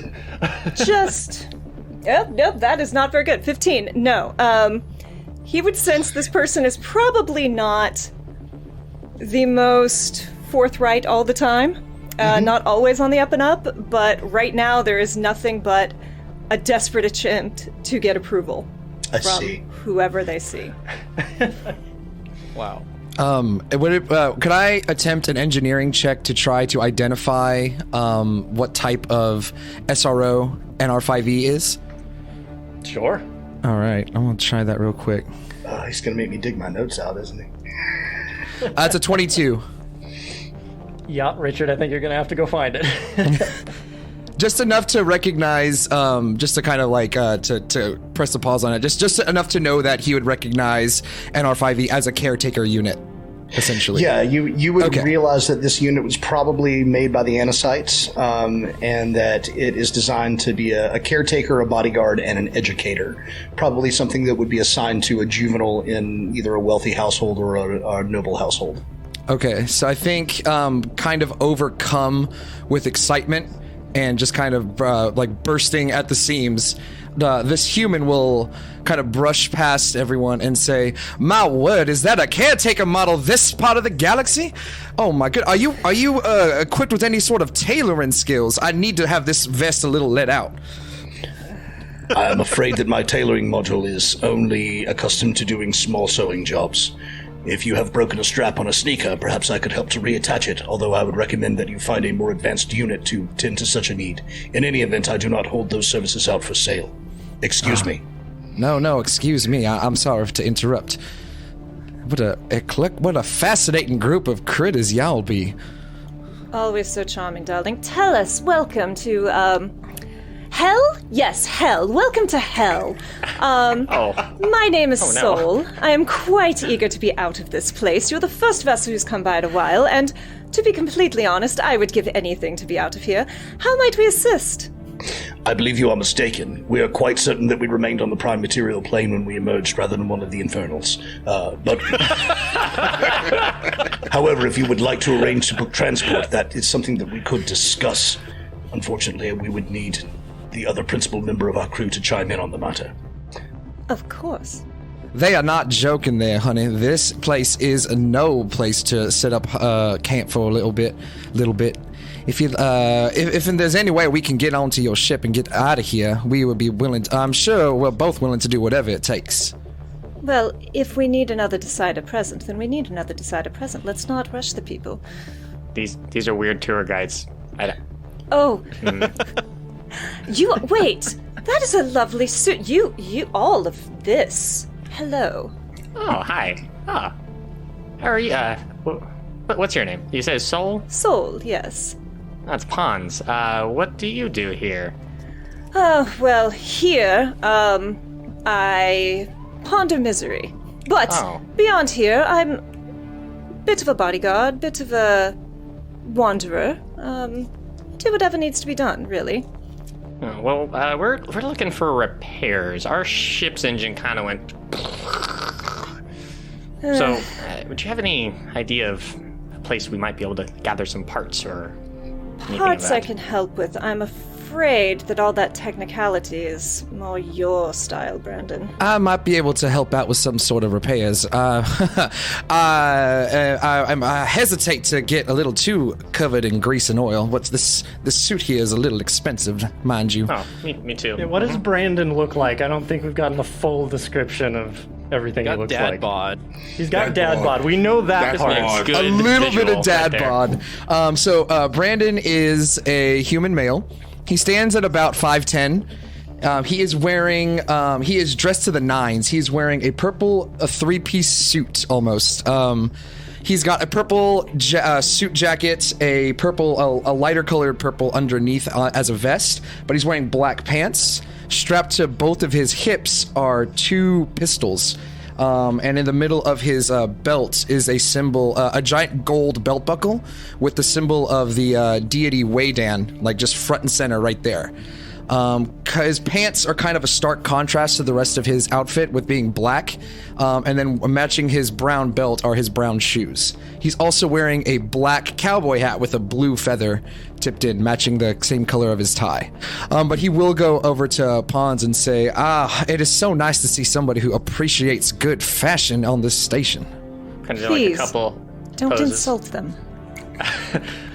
Nope, that is not very good. 15. No. He would sense this person is probably not the most forthright all the time. Not always on the up and up, but right now there is nothing but a desperate attempt to get approval from whoever they see. Wow. Could I attempt an engineering check to try to identify what type of SRO NR5E is? Sure. All right, I'm gonna try that real quick. He's gonna make me dig my notes out, isn't he? It's a 22. Yeah, Richard, I think you're gonna have to go find it. Just enough to recognize, just to kind of like to press the pause on it. Just enough to know that he would recognize NR5E as a caretaker unit, essentially. Yeah, you would realize that this unit was probably made by the Anacytes, and that it is designed to be a caretaker, a bodyguard, and an educator. Probably something that would be assigned to a juvenile in either a wealthy household or a noble household. Okay, so I think kind of overcome with excitement and just kind of like bursting at the seams, this human will kind of brush past everyone and say, "My word, is that a caretaker model this part of the galaxy? Oh my god, are you equipped with any sort of tailoring skills? I need to have this vest a little let out." I am afraid that my tailoring module is only accustomed to doing small sewing jobs. If you have broken a strap on a sneaker, perhaps I could help to reattach it, although I would recommend that you find a more advanced unit to tend to such a need. In any event, I do not hold those services out for sale. Excuse me. No, excuse me. I'm sorry to interrupt. What a fascinating group of critters y'all be. Always so charming, darling. Tell us, welcome to, Hell? Yes, Hell. Welcome to Hell. My name is Sol. I am quite eager to be out of this place. You're the first vessel who's come by in a while, and to be completely honest, I would give anything to be out of here. How might we assist? I believe you are mistaken. We are quite certain that we remained on the prime material plane when we emerged rather than one of the infernals. But however, if you would like to arrange to book transport, that is something that we could discuss. Unfortunately, we would need the other principal member of our crew to chime in on the matter. Of course. They are not joking there, honey. This place is no place to set up camp for a little bit. If there's any way we can get onto your ship and get out of here, we would be willing to, I'm sure we're both willing to do whatever it takes. Well, if we need another decider present, then we need another decider present. Let's not rush the people. These are weird tour guides. Wait, that is a lovely suit. You, all of this. Hello. Oh, hi. How are you? What's your name? You said Sol? Sol, yes. That's Pons. What do you do here? Well, here, I ponder misery. But beyond here, I'm a bit of a bodyguard, bit of a wanderer. Do whatever needs to be done, really. Oh, well, we're looking for repairs. Our ship's engine kind of went. So, would you have any idea of a place we might be able to gather some parts or anything Parts of that? I can help with. I'm afraid that all that technicality is more your style, Brandon. I might be able to help out with some sort of repairs. I hesitate to get a little too covered in grease and oil. What's this suit here is a little expensive, mind you. Oh, me too. Yeah, what does Brandon look like? I don't think we've gotten a full description of everything he looks dad like. bod. He's got dad bod. We know that That's part. bod. Good A little bit visual of dad right there. bod. So Brandon is a human male. He stands at about 5'10". He is dressed to the nines. He's wearing a three-piece suit almost. He's got a purple suit jacket, a lighter colored purple underneath as a vest, but he's wearing black pants. Strapped to both of his hips are two pistols. and in the middle of his belt is a symbol, a giant gold belt buckle with the symbol of the deity Waydan, like just front and center right there. His pants are kind of a stark contrast to the rest of his outfit with being black, and then matching his brown belt are his brown shoes. He's also wearing a black cowboy hat with a blue feather tipped in, matching the same color of his tie. But he will go over to Pons and say, it is so nice to see somebody who appreciates good fashion on this station. Kind of Please, like a couple don't poses. insult them.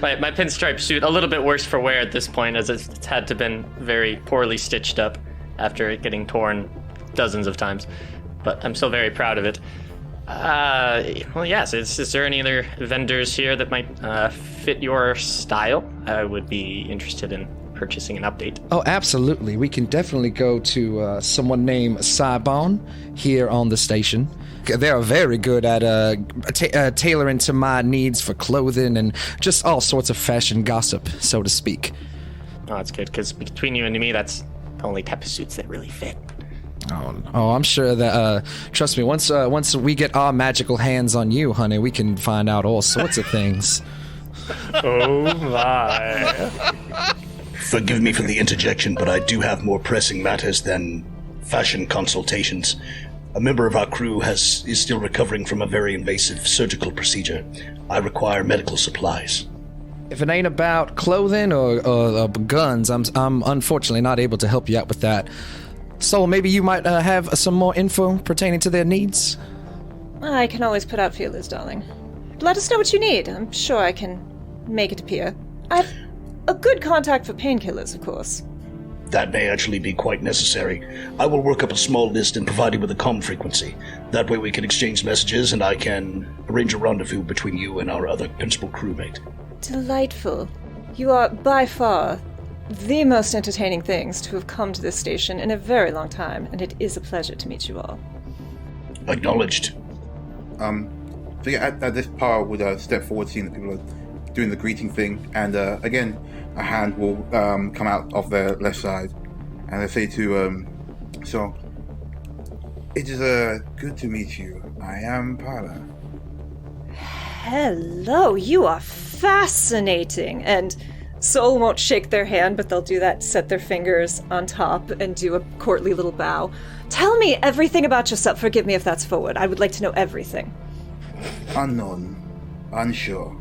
My pinstripe suit, a little bit worse for wear at this point, as it's had to been very poorly stitched up after it getting torn dozens of times. But I'm still very proud of it. Well, yes. Is there any other vendors here that might fit your style? I would be interested in purchasing an update. Oh, absolutely. We can definitely go to someone named Cybon here on the station. They are very good at tailoring to my needs for clothing and just all sorts of fashion gossip, so to speak. Oh, that's good, because between you and me, that's the only type of suits that really fit. Oh, I'm sure that, trust me, once we get our magical hands on you, honey, we can find out all sorts of things. Oh my. Forgive me for the interjection, but I do have more pressing matters than fashion consultations. A member of our crew is still recovering from a very invasive surgical procedure. I require medical supplies. If it ain't about clothing or guns, I'm unfortunately not able to help you out with that. So maybe you might have some more info pertaining to their needs? I can always put out feelers, darling. Let us know what you need. I'm sure I can make it appear. I've a good contact for painkillers, of course. That may actually be quite necessary. I will work up a small list and provide you with a comm frequency. That way we can exchange messages and I can arrange a rendezvous between you and our other principal crewmate. Delightful. You are by far the most entertaining things to have come to this station in a very long time, and it is a pleasure to meet you all. Acknowledged. So yeah, at this part, would step forward, seeing that people are doing the greeting thing, and again, a hand will come out of their left side, and they say to so it is good to meet you. I am Paula. Hello, you are fascinating. And Soul won't shake their hand, but they'll do that, set their fingers on top and do a courtly little bow. Tell me everything about yourself. Forgive me if that's forward. I would like to know everything. Unknown, unsure.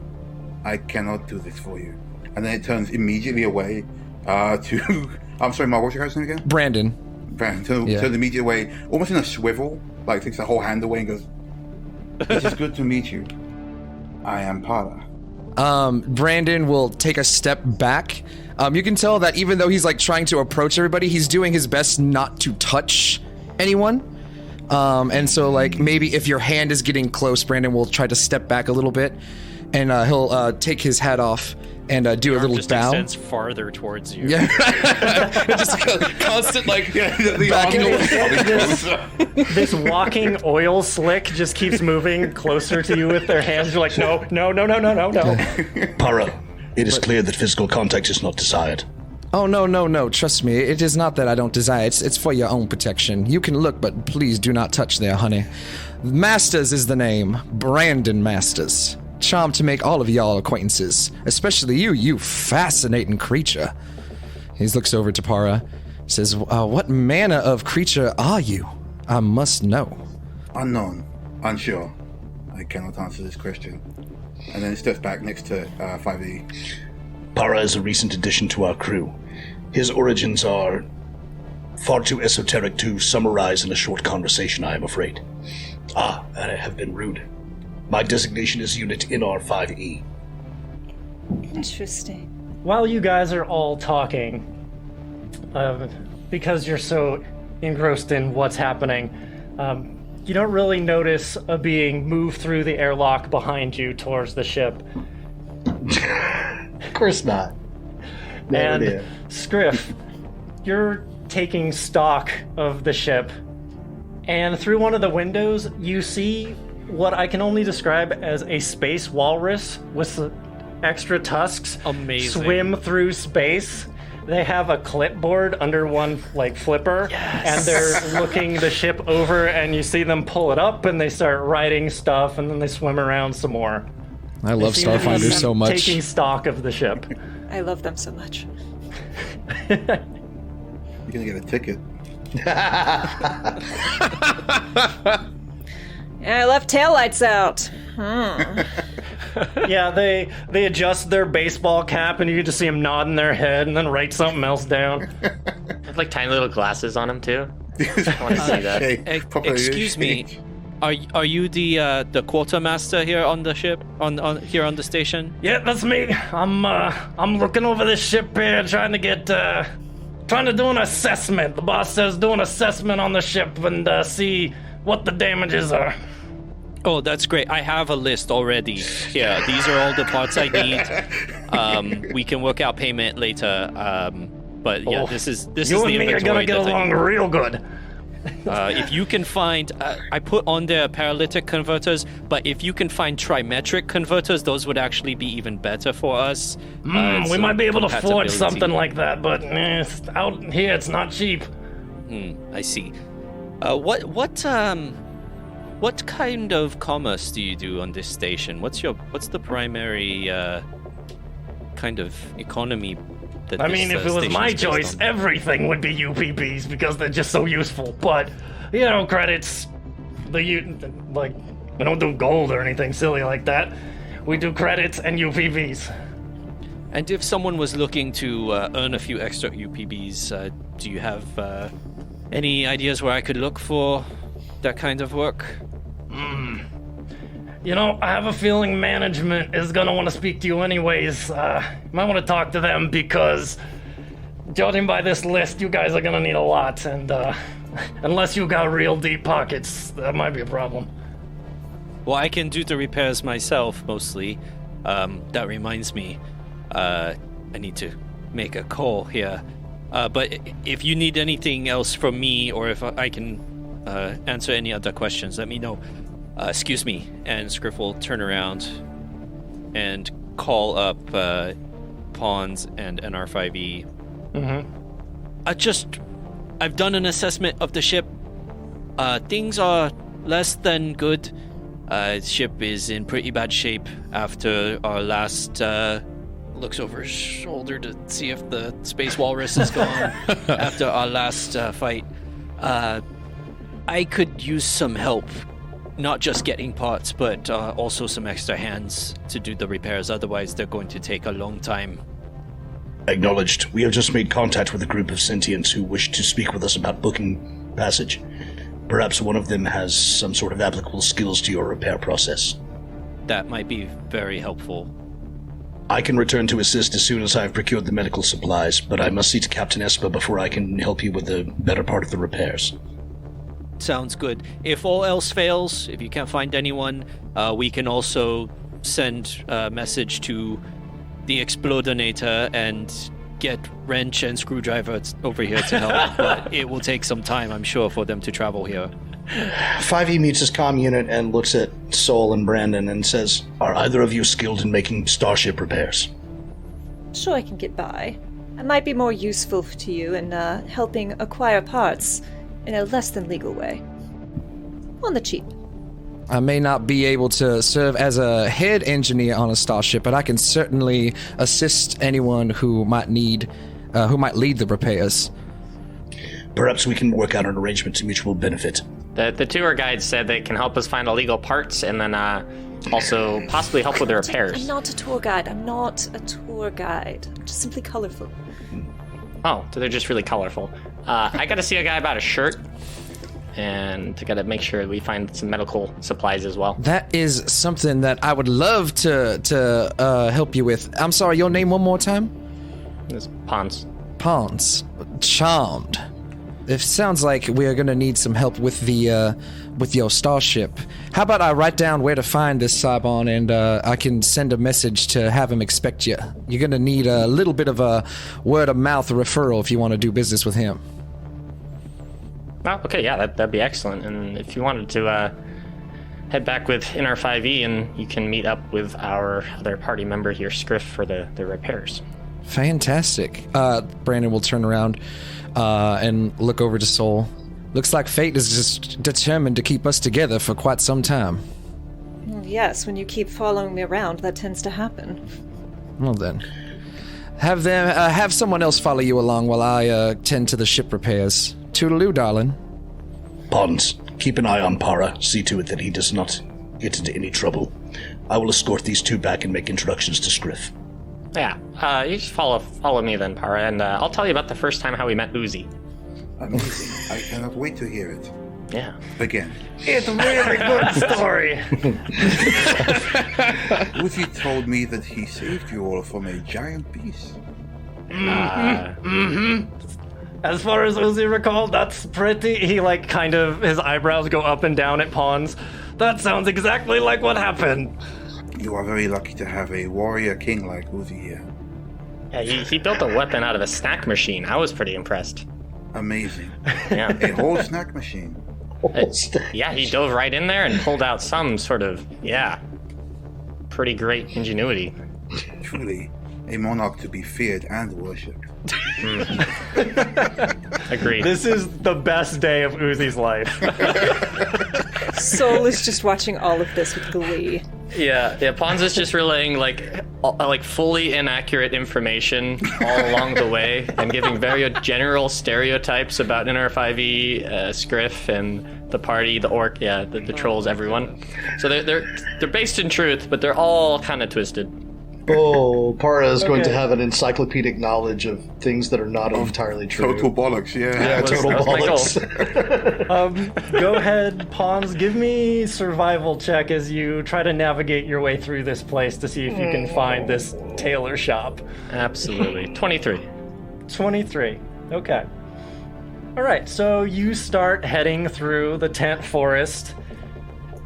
I cannot do this for you. And then it turns immediately away to... I'm sorry, Mark, what's your guy's name again? Brandon. Turns immediately away, almost in a swivel, like takes the whole hand away and goes, "It is good to meet you. I am Paula." Brandon will take a step back. You can tell that even though he's like trying to approach everybody, he's doing his best not to touch anyone. And so like maybe if your hand is getting close, Brandon will try to step back a little bit, and he'll take his hat off and do a little just bow. Extends farther towards you. Yeah, just constant like backing away. This walking oil slick just keeps moving closer to you with their hands. You're like, no. Para, it is clear that physical contact is not desired. Oh, no. Trust me, it is not that I don't desire. It's for your own protection. You can look, but please do not touch there, honey. Masters is the name. Brandon Masters. Charmed to make all of y'all acquaintances. Especially you fascinating creature. He looks over to Para. Says, what manner of creature are you? I must know. Unknown, unsure. I cannot answer this question. And then it steps back next to 5E. Para is a recent addition to our crew. His origins are far too esoteric to summarize in a short conversation, I am afraid. And I have been rude. My designation is Unit NR5E. Interesting. While you guys are all talking, because you're so engrossed in what's happening, you don't really notice a being move through the airlock behind you towards the ship. Of course not. And Scriff, you're taking stock of the ship, and through one of the windows, you see what I can only describe as a space walrus with extra tusks. Amazing. Swim through space. They have a clipboard under one like flipper, and they're looking the ship over, and you see them pull it up, and they start writing stuff, and then they swim around some more. I love Starfinder so much. Taking stock of the ship. I love them so much. You're gonna get a ticket. I left taillights out. Yeah, they adjust their baseball cap, and you can just see them nodding their head, and then write something else down. They have like tiny little glasses on them too. I want to see that. Excuse me. Are you the quartermaster here on the ship on here on the station? Yeah, that's me. I'm looking over this ship here, trying to do an assessment. The boss says do an assessment on the ship and see what the damages are. Oh, that's great. I have a list already. Here, these are all the parts I need. We can work out payment later. But yeah, this is the inventory. You and me are gonna get along real good. If you can find, I put on there paralytic converters, but if you can find trimetric converters, those would actually be even better for us. We might be able to forge something like that, but out here it's not cheap. I see. What kind of commerce do you do on this station? What's the primary kind of economy? I mean, if it was my choice, everything would be UPBs because they're just so useful. But, credits, we don't do gold or anything silly like that. We do credits and UPBs. And if someone was looking to earn a few extra UPBs, do you have any ideas where I could look for that kind of work? I have a feeling management is gonna want to speak to you anyways. You might want to talk to them because, judging by this list, you guys are gonna need a lot, and unless you got real deep pockets, that might be a problem. Well, I can do the repairs myself, mostly. That reminds me, I need to make a call here. But if you need anything else from me, or if I can answer any other questions, let me know. Excuse me, and Scriff will turn around and call up Pawns and NR5E. I've done an assessment of the ship. Things are less than good. The ship is in pretty bad shape after our last looks over his shoulder to see if the space walrus is gone after our last fight. I could use some help. Not just getting parts, but also some extra hands to do the repairs. Otherwise, they're going to take a long time. Acknowledged. We have just made contact with a group of sentients who wish to speak with us about booking passage. Perhaps one of them has some sort of applicable skills to your repair process. That might be very helpful. I can return to assist as soon as I have procured the medical supplies, but I must see to Captain Esper before I can help you with the better part of the repairs. Sounds good. If all else fails, if you can't find anyone, we can also send a message to the Explodinator and get Wrench and Screwdriver over here to help. But it will take some time, I'm sure, for them to travel here. 5E mutes his comm unit and looks at Sol and Brandon and says, "Are either of you skilled in making starship repairs?" Sure, I can get by. I might be more useful to you in helping acquire parts in a less than legal way. On the cheap. I may not be able to serve as a head engineer on a starship, but I can certainly assist anyone who might lead the repairs. Perhaps we can work out an arrangement to mutual benefit. The tour guide said they can help us find illegal parts and then also possibly help with the repairs. I'm not a tour guide. I'm just simply colorful. Oh, so they're just really colorful. I gotta see a guy about a shirt, and I gotta make sure we find some medical supplies as well. That is something that I would love to help you with. I'm sorry, your name one more time? It's Pawns. Pawns. Charmed. It sounds like we're gonna need some help with with your starship. How about I write down where to find this Cybon, and I can send a message to have him expect you. You're gonna need a little bit of a word-of-mouth referral if you want to do business with him. Oh, okay, yeah, that'd be excellent. And if you wanted to head back with NR5E, and you can meet up with our other party member here, Scriff, for the repairs. Fantastic. Brandon will turn around and look over to Soul. Looks like fate is just determined to keep us together for quite some time. Well, yes, when you keep following me around, that tends to happen. Well then, have someone else follow you along while I tend to the ship repairs. Toodaloo, darling. Pons, keep an eye on Para. See to it that he does not get into any trouble. I will escort these two back and make introductions to Scriff. Yeah, you just follow me then, Para, and I'll tell you about the first time how we met Uzi. Amazing. I cannot wait to hear it. Yeah. Again. It's a really good story. Uzi told me that he saved you all from a giant beast. As far as Uzi recalled, that's pretty. He his eyebrows go up and down at Pons. That sounds exactly like what happened. You are very lucky to have a warrior king like Uzi here. Yeah, he built a weapon out of a snack machine. I was pretty impressed. Amazing. Yeah. A whole snack machine. Yeah, he dove right in there and pulled out some sort of, pretty great ingenuity. Truly, a monarch to be feared and worshipped. Agreed. This is the best day of Uzi's life. Soul is just watching all of this with glee. Yeah, Pons is just relaying fully inaccurate information all along the way and giving very general stereotypes about NR5E, Scriff, and the party, the orc, the trolls, everyone. So they're based in truth, but they're all kind of twisted. Oh, Para is going to have an encyclopedic knowledge of things that are not entirely true. Total bollocks, yeah. Yeah, total that was my bollocks. Go ahead, Pons. Give me survival check as you try to navigate your way through this place to see if you can find this tailor shop. Absolutely. 23. 23. Okay. All right, so you start heading through the tent forest.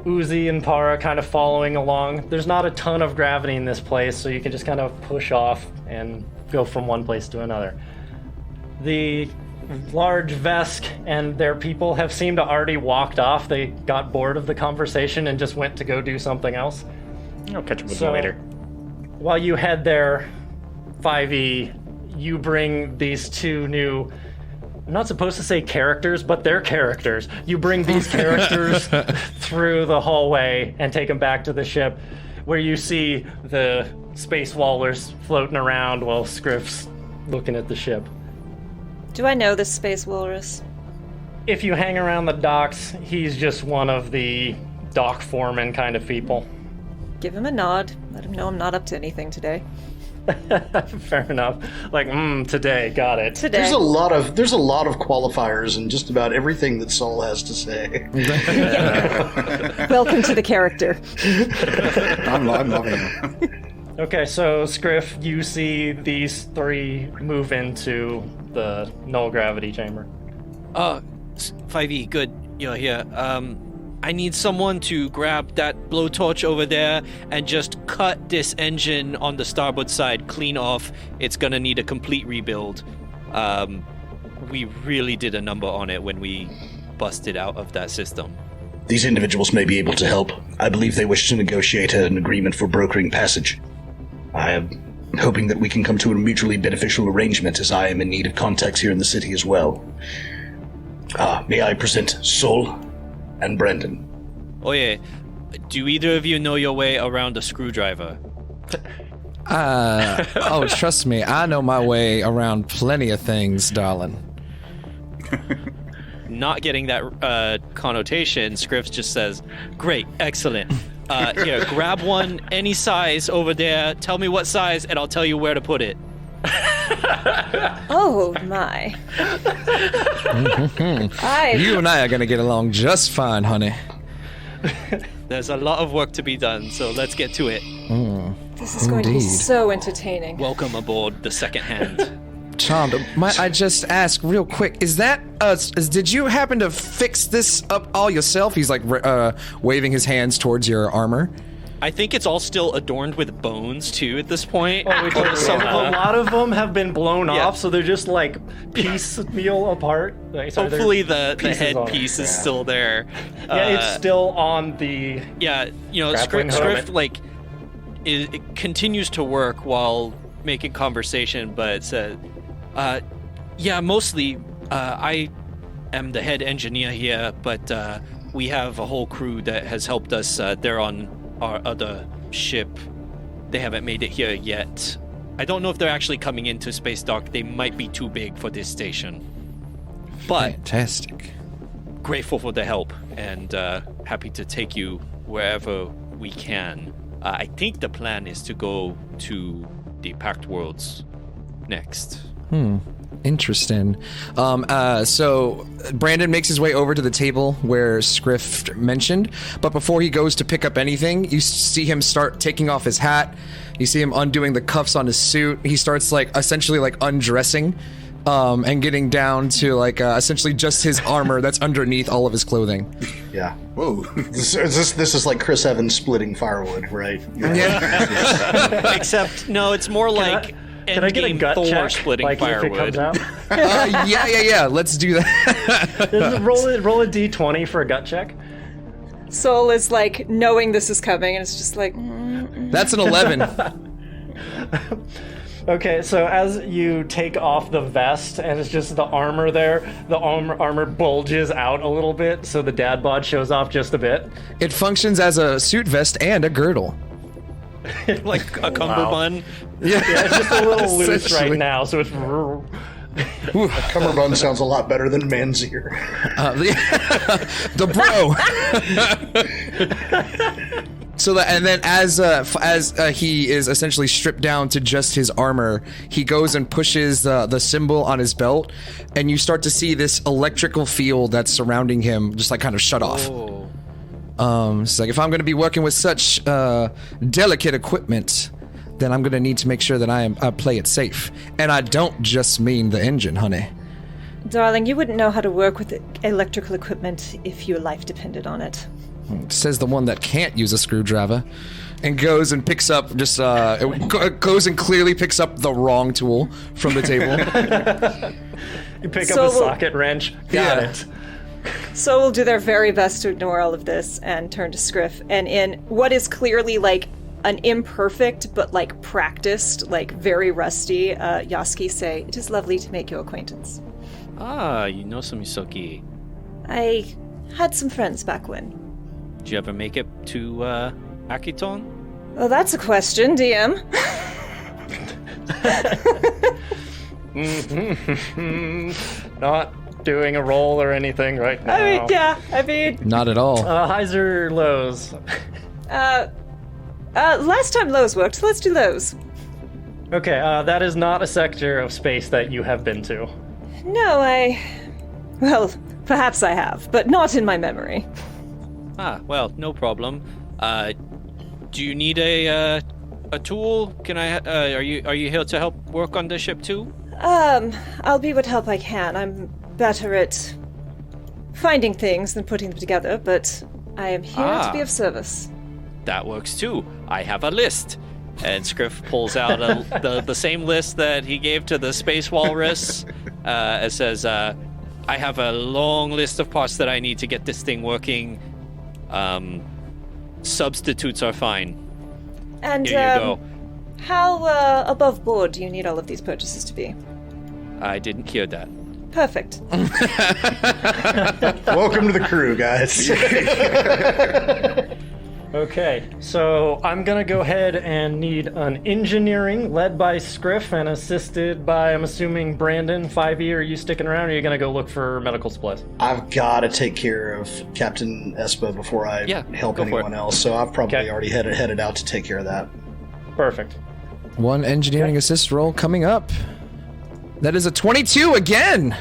Uzi and Para kind of following along. There's not a ton of gravity in this place, so you can just kind of push off and go from one place to another. The large Vesk and their people have seemed to already walked off. They got bored of the conversation and just went to go do something else. I'll catch up with So- you later. While you head there, 5e, you bring these two new... I'm not supposed to say characters, but they're characters. You bring these characters through the hallway and take them back to the ship, where you see the space wallers floating around while Scriff's looking at the ship. Do I know this space walrus? If you hang around the docks, he's just one of the dock foreman kind of people. Give him a nod. Let him know I'm not up to anything today. Fair enough. Today, got it. Today. There's a lot of qualifiers in just about everything that Saul has to say. Welcome to the character. I'm loving it. Okay, so Scriff, you see these three move into the null gravity chamber. 5e, good. You're here. I need someone to grab that blowtorch over there and just cut this engine on the starboard side clean off. It's gonna need a complete rebuild. We really did a number on it when we busted out of that system. These individuals may be able to help. I believe they wish to negotiate an agreement for brokering passage. I am hoping that we can come to a mutually beneficial arrangement, as I am in need of contacts here in the city as well. May I present Sol and Brendan? Oh yeah. Do either of you know your way around a screwdriver? Trust me, I know my way around plenty of things, darling. Not getting that connotation, Scripps just says, great, excellent. Here, grab one, any size over there, tell me what size, and I'll tell you where to put it. Oh my. You and I are gonna get along just fine, honey. There's a lot of work to be done, so let's get to it. This is going to be Indeed. so entertaining. Welcome aboard the second hand. Charmed. Might I just ask real quick, is that did you happen to fix this up all yourself? He's waving his hands towards your armor. I think it's all still adorned with bones, too, at this point. A lot of them have been blown Yeah. off, so they're just piecemeal apart. Hopefully the pieces on it. headpiece is still there. It's still on the... Yeah, Grappling hook. Scrift it continues to work while making conversation, but said, yeah, mostly I am the head engineer here, but we have a whole crew that has helped us. They're on our other ship. They haven't made it here yet. I don't know if they're actually coming into Space Dock. They might be too big for this station. But Fantastic. grateful for the help and happy to take you wherever we can. I think the plan is to go to the Pact Worlds next. Interesting. So Brandon makes his way over to the table where Scriff mentioned, but before he goes to pick up anything, you see him start taking off his hat. You see him undoing the cuffs on his suit. He starts essentially undressing, and getting down to essentially just his armor that's underneath all of his clothing. Yeah. Whoa. This is like Chris Evans splitting firewood, right? Yeah. Except, no, it's more like Can I get a Endgame gut Thor check? splitting Like if it firewood. comes out? Yeah. Let's do that. roll a d20 for a gut check. Soul is like knowing this is coming, and it's just like, That's an 11. Okay, so as you take off the vest and it's just the armor there, the armor bulges out a little bit, so the dad bod shows off just a bit. It functions as a suit vest and a girdle. Like a cummerbund. Yeah, it's just a little loose Essentially. right now, so it's... Cummerbund sounds a lot better than Manzier. The bro. So that, and then as he is essentially stripped down to just his armor, he goes and pushes the symbol on his belt, and you start to see this electrical field that's surrounding him just kind of shut off. It's like, if I'm going to be working with such delicate equipment, then I'm going to need to make sure that I play it safe. And I don't just mean the engine, honey. darling, you wouldn't know how to work with electrical equipment if your life depended on it. Says the one that can't use a screwdriver, and goes and picks up goes and clearly picks up the wrong tool from the table. You pick up a socket wrench. Got it. So we'll do their very best to ignore all of this and turn to Scriff. And in what is clearly like an imperfect but like practiced, like very rusty, Yoski say, "It is lovely to make your acquaintance." Ah, you know some Yusoki. I had some friends back when. Did you ever make it to Akiton? Well, that's a question, DM. Not doing a roll or anything right now. I mean, Not at all. Highs or lows? last time lows worked, so let's do lows. Okay, that is not a sector of space that you have been to. No, well, perhaps I have, but not in my memory. Ah, well, no problem. Do you need a tool? Can I? Are you here to help work on the ship too? I'll be what help I can. I'm better at finding things than putting them together, but I am here to be of service. That works too. I have a list. And Scriff pulls out the same list that he gave to the Space Walrus. It says, I have a long list of parts that I need to get this thing working. Substitutes are fine. And Here you go. how above board do you need all of these purchases to be? I didn't hear that. Perfect. Welcome to the crew, guys. Okay, so I'm gonna go ahead and need an engineering led by Scriff and assisted by, I'm assuming, Brandon. 5e, are you sticking around, or are you gonna go look for medical supplies? I've got to take care of Captain Espa before I help go for anyone it. else, so I've probably Okay. already headed out to take care of that. Perfect. One engineering assist roll coming up. That is a 22 again.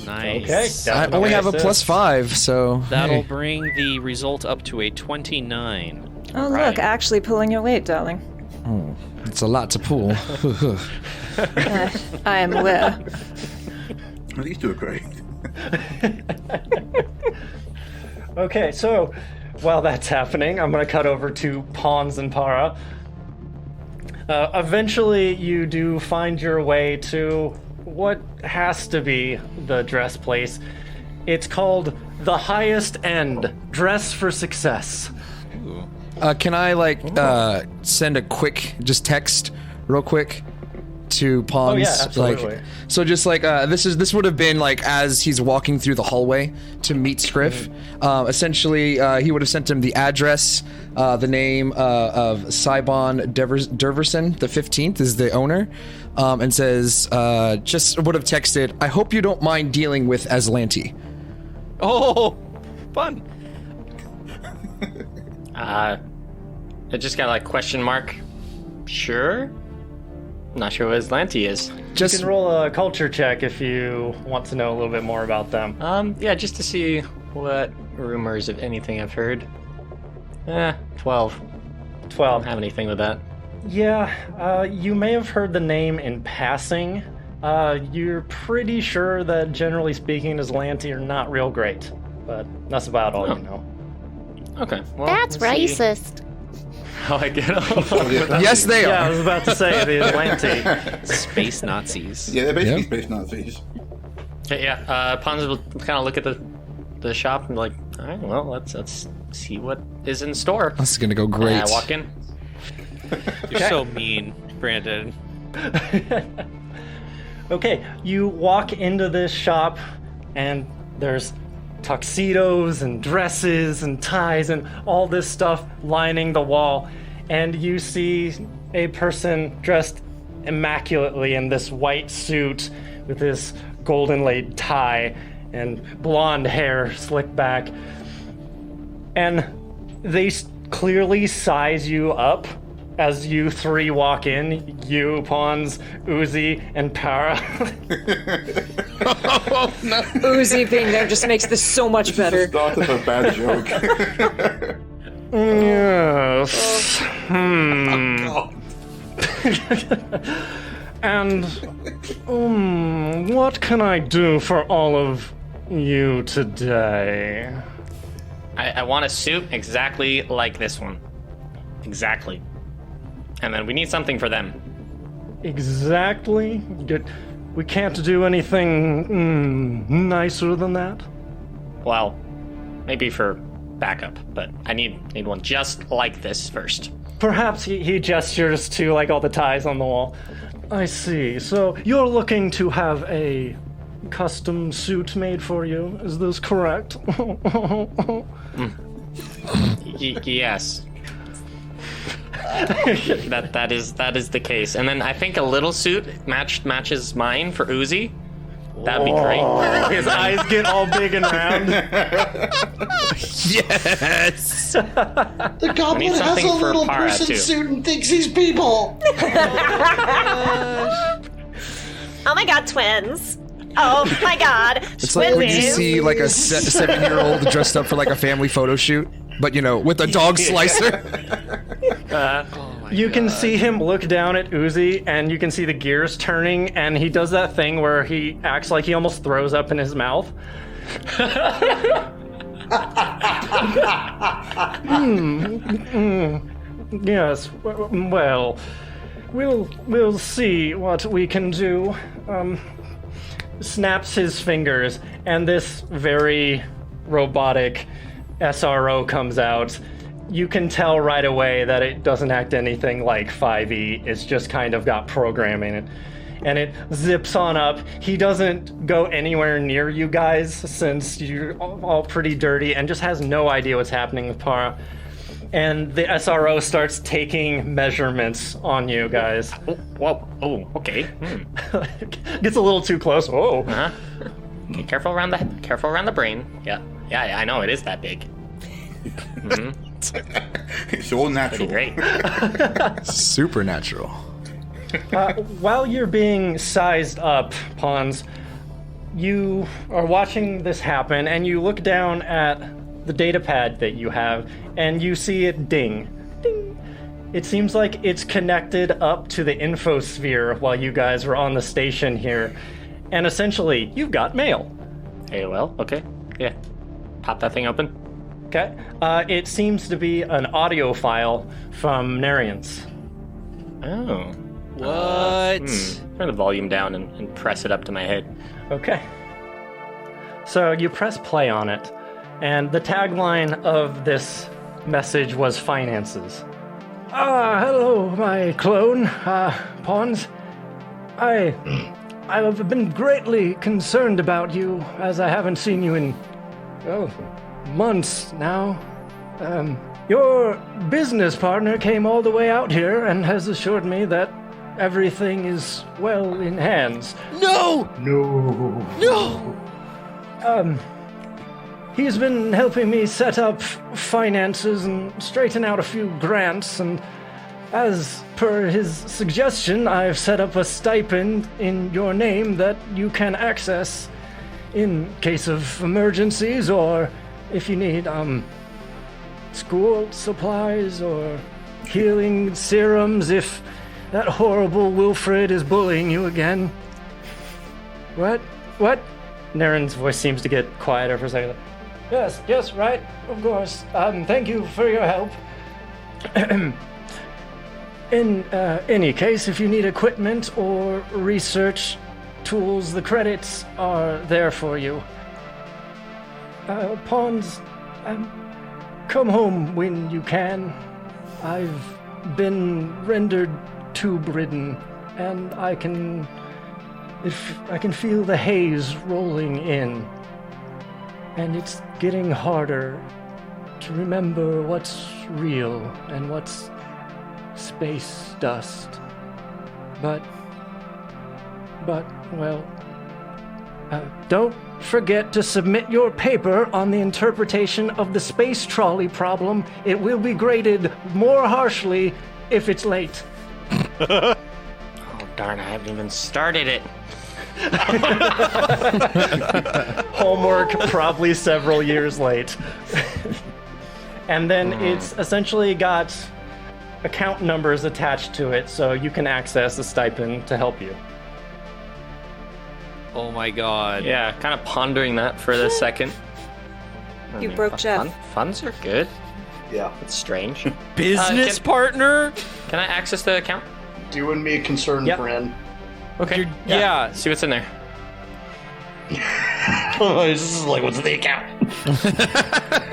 Nice. Okay. I only have a +5, so That'll hey. bring the result up to a 29. Oh, Right. look, actually pulling your weight, darling. It's a lot to pull. I am aware. These two are great. Okay, so while that's happening, I'm gonna cut over to Pons and Para. Eventually, you do find your way to what has to be the dress place. It's called the Highest End Dress for Success. Can I send a quick just text real quick to Pons? Oh, yeah, absolutely. Like, so just like this would have been like as he's walking through the hallway to meet Scriff. Essentially, he would have sent him the address, the name of Sibon Derverson, the 15th is the owner, and says just would have texted, "I hope you don't mind dealing with Aslanti." Oh, fun. It just got like question mark. Sure. Not sure what Aslanti is. You can roll a culture check if you want to know a little bit more about them. Yeah, just to see what rumors, if anything, I've heard. 12. 12. Don't have anything with that. Yeah, you may have heard the name in passing. You're pretty sure that, generally speaking, Aslanti are not real great. But that's about all you know. Okay. Well, That's let's see racist. how I get on. Yes, they Yeah, I are. was about to say the Aslanti. Space Nazis. Yeah, they're basically Yeah. space Nazis. Okay, yeah. Pons will kind of look at the shop and be like, all right, well, let's see what is in store. This is gonna go great. I walk in. You're so mean, Brandon. Okay, you walk into this shop, and there's tuxedos and dresses and ties and all this stuff lining the wall, and you see a person dressed immaculately in this white suit with this golden laid tie and blonde hair slicked back, and they clearly size you up as you three walk in. You, Pons, Uzi, and Para. Uzi being there just makes this so much better. Start of a bad joke. Yes. And what can I do for all of you today? I want a suit exactly like this one. Exactly. And then we need something for them. Exactly? We can't do anything nicer than that? Well, maybe for backup, but I need one just like this first. Perhaps he gestures to like all the ties on the wall. I see. So you're looking to have a custom suit made for you, is this correct? Yes. That is the case. And then I think a little suit matches mine for Uzi. That'd be great. His eyes get all big and round. Yes. The goblin need has something a for little Para, person too. suit and thinks he's people. Oh my god, twins. Oh my god, It's like when you twinsies. see like a 7-year-old dressed up for like a family photo shoot, but you know, with a dog slicer. You can see him look down at Uzi, and you can see the gears turning, and he does that thing where he acts like he almost throws up in his mouth. Yes, well, we'll see what we can do. Snaps his fingers, and this very robotic SRO comes out. You can tell right away that it doesn't act anything like 5e. It's just kind of got programming, and it zips on up. He doesn't go anywhere near you guys since you're all pretty dirty, and just has no idea what's happening with Para. And the SRO starts taking measurements on you guys. Oh, whoa. Oh, okay. Gets a little too close. Whoa. Uh-huh. Okay, careful around the brain. Yeah, I know it is that big. It's all natural. Great. Supernatural. While you're being sized up, Pons, you are watching this happen, and you look down at the data pad that you have, and you see it ding. Ding. It seems like it's connected up to the infosphere while you guys are on the station here. And essentially, you've got mail. Hey, well, okay. Yeah. Pop that thing open. Okay? It seems to be an audio file from Narians. Oh. What? Turn the volume down and press it up to my head. Okay. So you press play on it, and the tagline of this message was finances. Hello, my clone. Pawns. I've been greatly concerned about you, as I haven't seen you in, months now. Your business partner came all the way out here and has assured me that everything is well in hands. No! No. He's been helping me set up finances and straighten out a few grants, and as per his suggestion, I've set up a stipend in your name that you can access in case of emergencies, or if you need school supplies or healing serums if that horrible Wilfred is bullying you again. What? Naren's voice seems to get quieter for a second. Yes, right, of course. Thank you for your help. In any case, if you need equipment or research tools, the credits are there for you. Pawns, come home when you can. I've been rendered tube-ridden, and I can feel the haze rolling in. And it's getting harder to remember what's real and what's space dust. But, don't forget to submit your paper on the interpretation of the space trolley problem. It will be graded more harshly if it's late. Oh, darn, I haven't even started it. Homework probably several years late. And then it's essentially got account numbers attached to it, so you can access a stipend to help you. Oh my god. Yeah, kind of pondering that for a second. You broke Jeff. Funds are good. Yeah. It's strange. Business partner? Can I access the account? Doing me a concerned Yep. friend. Okay. Yeah. See what's in there. This is like, what's in the account?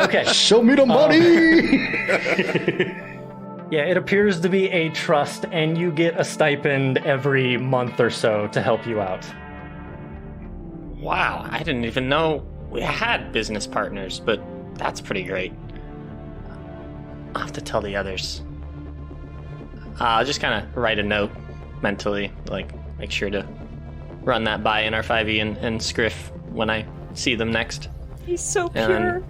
Okay. Show me the money! Yeah, it appears to be a trust, and you get a stipend every month or so to help you out. Wow, I didn't even know we had business partners, but that's pretty great. I'll have to tell the others. I'll just kind of write a note mentally, like make sure to run that by in our 5e and Scriff when I see them next. He's so And pure.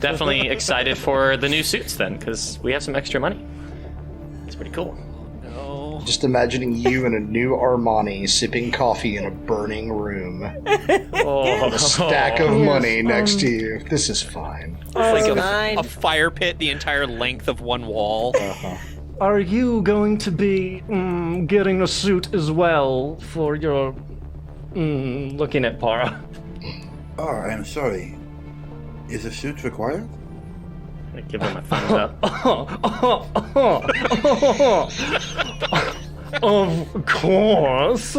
Definitely excited for the new suits then, because we have some extra money. It's pretty cool. No. Just imagining you in a new Armani sipping coffee in a burning room. Oh, A stack of money next to you. This is fine. Like Fine. a fire pit the entire length of one wall. Are you going to be getting a suit as well for your... looking at Para. Oh, I'm sorry. Is a suit required? I give him a thumbs up. Of course.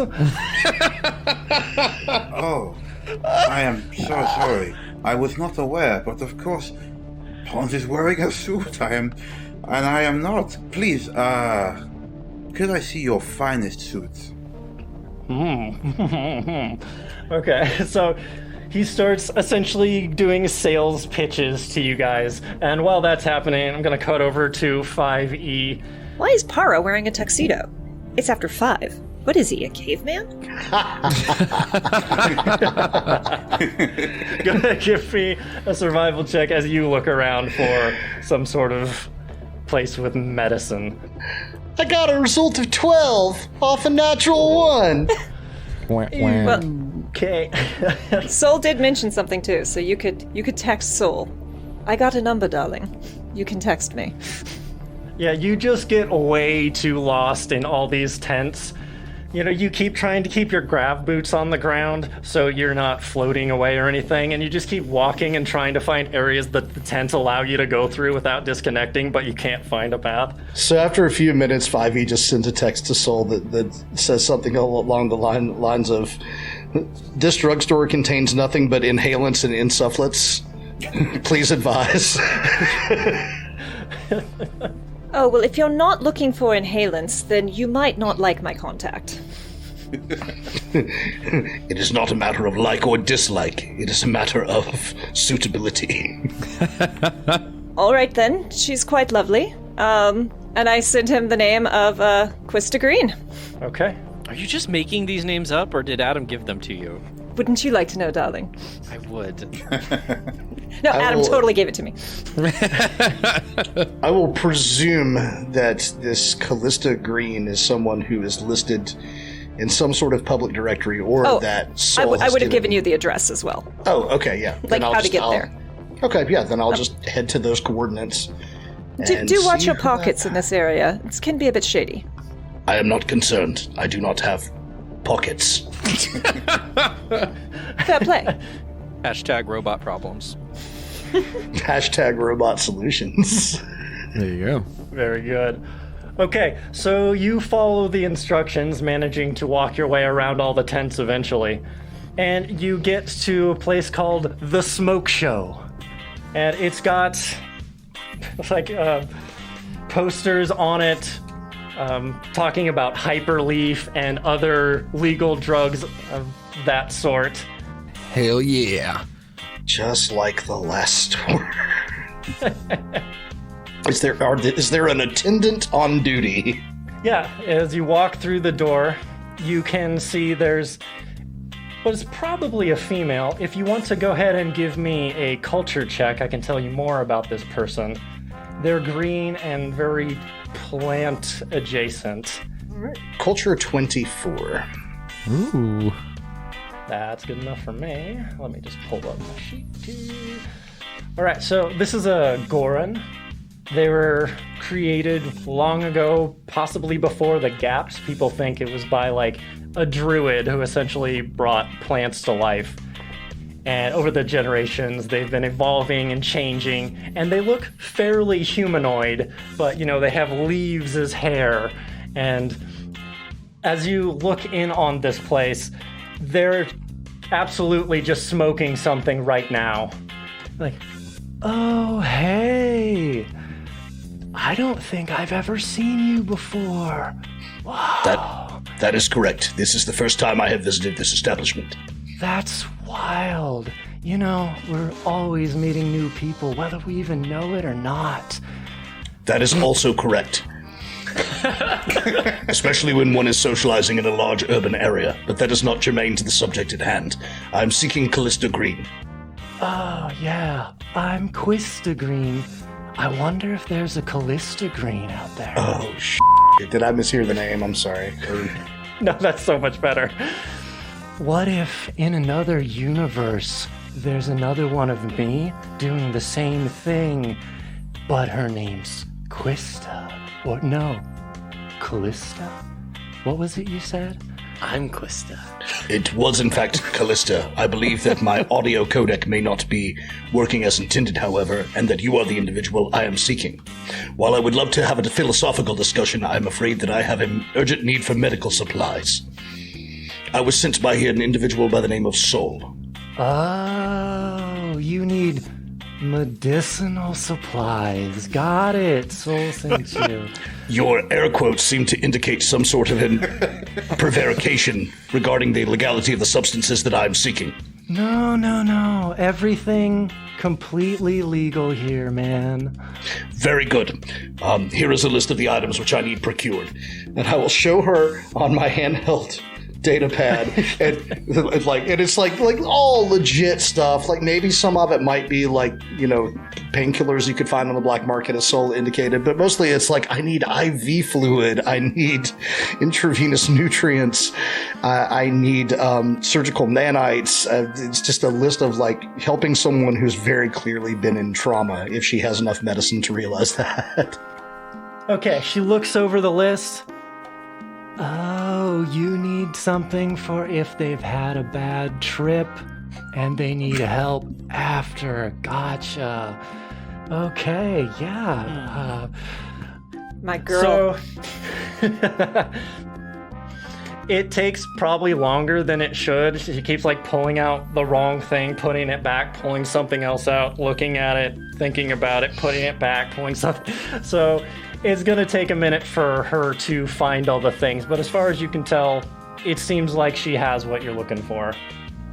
Oh, I am so sorry. I was not aware, but of course, Pons is wearing a suit. I am not. Please, could I see your finest suit? Okay, so he starts essentially doing sales pitches to you guys. And while that's happening, I'm going to cut over to 5E. Why is Para wearing a tuxedo? It's after 5. What is he, a caveman? Go ahead, give me a survival check as you look around for some sort of place with medicine. I got a result of 12 off a natural 1. Well, Okay. Soul did mention something too, so you could text Soul. I got a number, darling. You can text me. Yeah, you just get way too lost in all these tents. You know, you keep trying to keep your grav boots on the ground so you're not floating away or anything, and you just keep walking and trying to find areas that the tents allow you to go through without disconnecting, but you can't find a path. So after a few minutes, 5e just sends a text to Soul that says something along the lines of, "This drugstore contains nothing but inhalants and insufflets. Please advise." Oh, well, if you're not looking for inhalants, then you might not like my contact. It is not a matter of like or dislike. It is a matter of suitability. All right, then. She's quite lovely. And I sent him the name of Quista Green. Okay. Are you just making these names up, or did Adam give them to you? Wouldn't you like to know, darling? I would. No, Adam totally gave it to me. I will presume that this Callista Green is someone who is listed in some sort of public directory, or that Soul I would have given you you the address as well. Oh, okay, yeah. Like how to get there. Okay, yeah, then I'll just head to those coordinates. Do watch see your who pockets in this area. It can be a bit shady. I am not concerned. I do not have pockets. Fair play. Hashtag robot problems. Hashtag robot solutions. There you go. Very good. Okay, so you follow the instructions, managing to walk your way around all the tents eventually. And you get to a place called The Smoke Show. And it's got like posters on it talking about hyperleaf and other legal drugs of that sort. Hell yeah. Just like the last one. Is there an attendant on duty? Yeah, as you walk through the door, you can see there's what is probably a female. If you want to go ahead and give me a culture check, I can tell you more about this person. They're green and very plant adjacent. Culture 24. Ooh. That's good enough for me. Let me just pull up my sheet. All right, so this is a Goran. They were created long ago, possibly before the gaps. People think it was by like a druid who essentially brought plants to life. And over the generations, they've been evolving and changing, and they look fairly humanoid, but they have leaves as hair. And as you look in on this place, they're absolutely just smoking something right now. Like, oh, hey. I don't think I've ever seen you before. Wow. That is correct. This is the first time I have visited this establishment. That's wild. We're always meeting new people, whether we even know it or not. That is also correct. Especially when one is socializing in a large urban area, but that is not germane to the subject at hand. I'm seeking Callista Green. Oh, yeah. I'm Quista Green. I wonder if there's a Callista Green out there. Oh, Did I mishear the name? I'm sorry. No, that's so much better. What if in another universe there's another one of me doing the same thing, but her name's Quista? Or no, Callista? What was it you said? I'm Quista. It was, in fact, Callista. I believe that my audio codec may not be working as intended, however, and that you are the individual I am seeking. While I would love to have a philosophical discussion, I'm afraid that I have an urgent need for medical supplies. I was sent by here an individual by the name of Soul. Oh, you need medicinal supplies. Got it. Soul sent you. Your air quotes seem to indicate some sort of prevarication regarding the legality of the substances that I'm seeking. No. Everything completely legal here, man. Very good. Here is a list of the items which I need procured. And I will show her on my handheld data pad, and it's like all legit stuff. Like maybe some of it might be like painkillers you could find on the black market, as Soul indicated, but mostly it's like I need IV fluid, I need intravenous nutrients, I need surgical nanites. It's just a list of like helping someone who's very clearly been in trauma, if she has enough medicine to realize that. Okay, she looks over the list. Oh, you need something for if they've had a bad trip and they need help after. Gotcha. Okay, yeah. My girl. So, it takes probably longer than it should. She keeps like pulling out the wrong thing, putting it back, pulling something else out, looking at it, thinking about it, putting it back, pulling something. So it's gonna take a minute for her to find all the things, but as far as you can tell, it seems like she has what you're looking for.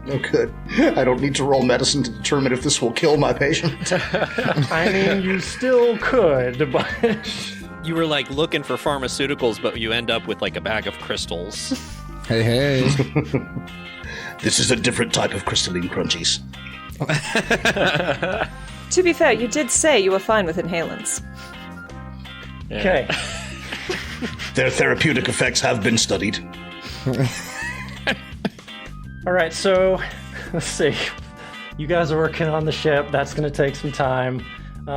Oh, good. I don't need to roll medicine to determine if this will kill my patient. I mean, you still could, but... You were like looking for pharmaceuticals, but you end up with like a bag of crystals. Hey. This is a different type of crystalline crunchies. To be fair, you did say you were fine with inhalants. Okay. Their therapeutic effects have been studied. All right, so let's see. You guys are working on the ship. That's going to take some time.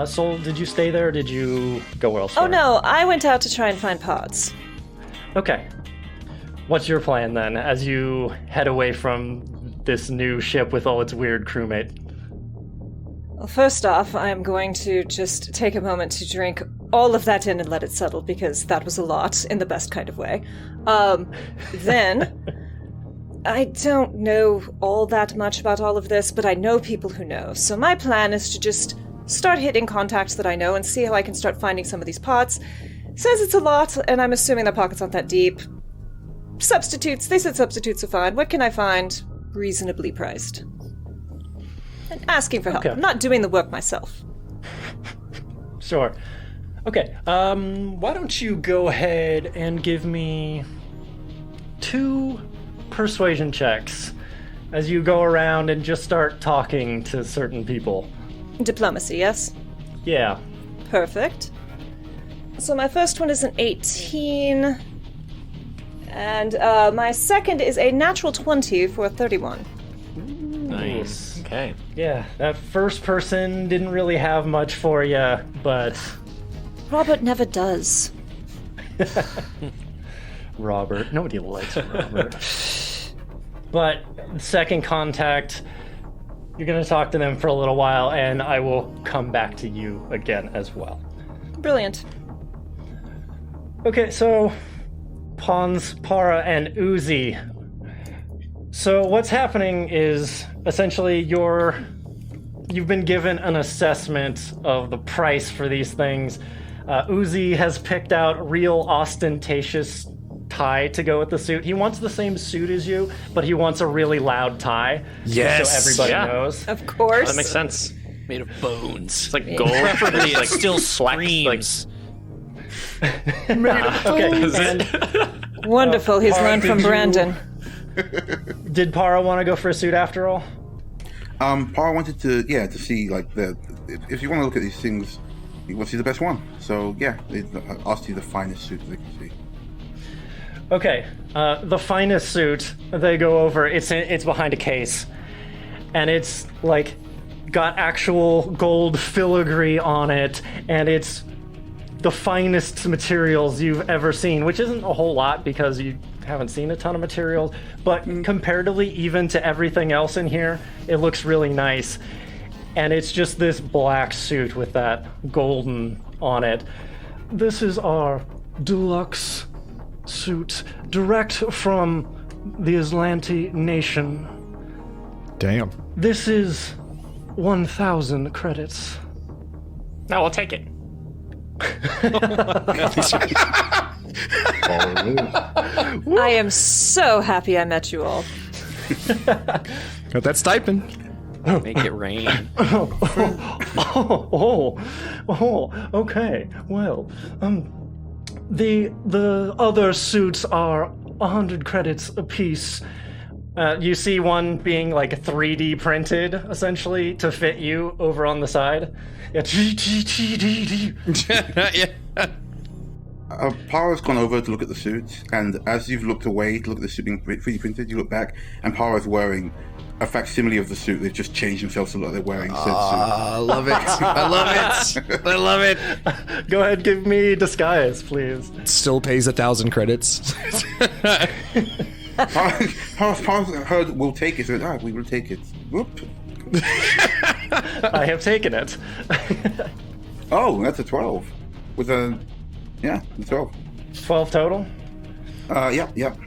Sol, did you stay there or did you go elsewhere? Oh no, I went out to try and find parts. Okay. What's your plan then as you head away from this new ship with all its weird crewmate? Well, first off, I'm going to just take a moment to drink all of that in and let it settle, because that was a lot in the best kind of way. Then, I don't know all that much about all of this, but I know people who know. So my plan is to just start hitting contacts that I know and see how I can start finding some of these pots. Says it's a lot, and I'm assuming the pockets aren't that deep. Substitutes. They said substitutes are fine. What can I find reasonably priced? And asking for help. Okay. I'm not doing the work myself. Sure. Okay, why don't you go ahead and give me 2 persuasion checks as you go around and just start talking to certain people. Diplomacy, yes? Yeah. Perfect. So my first one is an 18. And my second is a natural 20 for a 31. Nice. Okay. Yeah, that first person didn't really have much for you, but... Robert never does. Robert. Nobody likes Robert. But second contact, you're going to talk to them for a little while, and I will come back to you again as well. Brilliant. Okay, so Pons, Para, and Uzi. So what's happening is essentially you've been given an assessment of the price for these things. Uzi has picked out real ostentatious tie to go with the suit. He wants the same suit as you, but he wants a really loud tie. Yes. So everybody Yeah. knows. Of course. That makes sense. Made of bones. It's like gold. Preferably it still Flex, screams. Okay. And Wonderful. He's Para, learned from did you- Brandon. did Para want to go for a suit after all? Para wanted to see like if you want to look at these things, you want to see the best one. So yeah, they asked you the finest suit they can see. Okay, the finest suit they go over. It's behind a case, and it's like got actual gold filigree on it, and it's the finest materials you've ever seen, which isn't a whole lot because you haven't seen a ton of materials, but comparatively even to everything else in here, it looks really nice. And it's just this black suit with that golden on it. This is our deluxe suit, direct from the Aslanti nation. Damn. This is 1,000 credits. No, we'll take it. I am so happy I met you all. Got that stipend. Make it rain. Okay. Well, the other suits are 100 credits apiece. You see one being like 3D printed, essentially, to fit you over on the side. Yeah. Yeah. Para's gone over to look at the suit, and as you've looked away to look at the suit being 3D printed, you look back, and Para's wearing a facsimile of the suit. They've just changed themselves to look like they're wearing said suit. I love it. I love it. I love it. Go ahead, give me disguise, please. Still pays 1,000 credits. Para's heard we'll take it. So, we will take it. Whoop. I have taken it. Oh, that's a 12. With a 12. 12 total? Yep.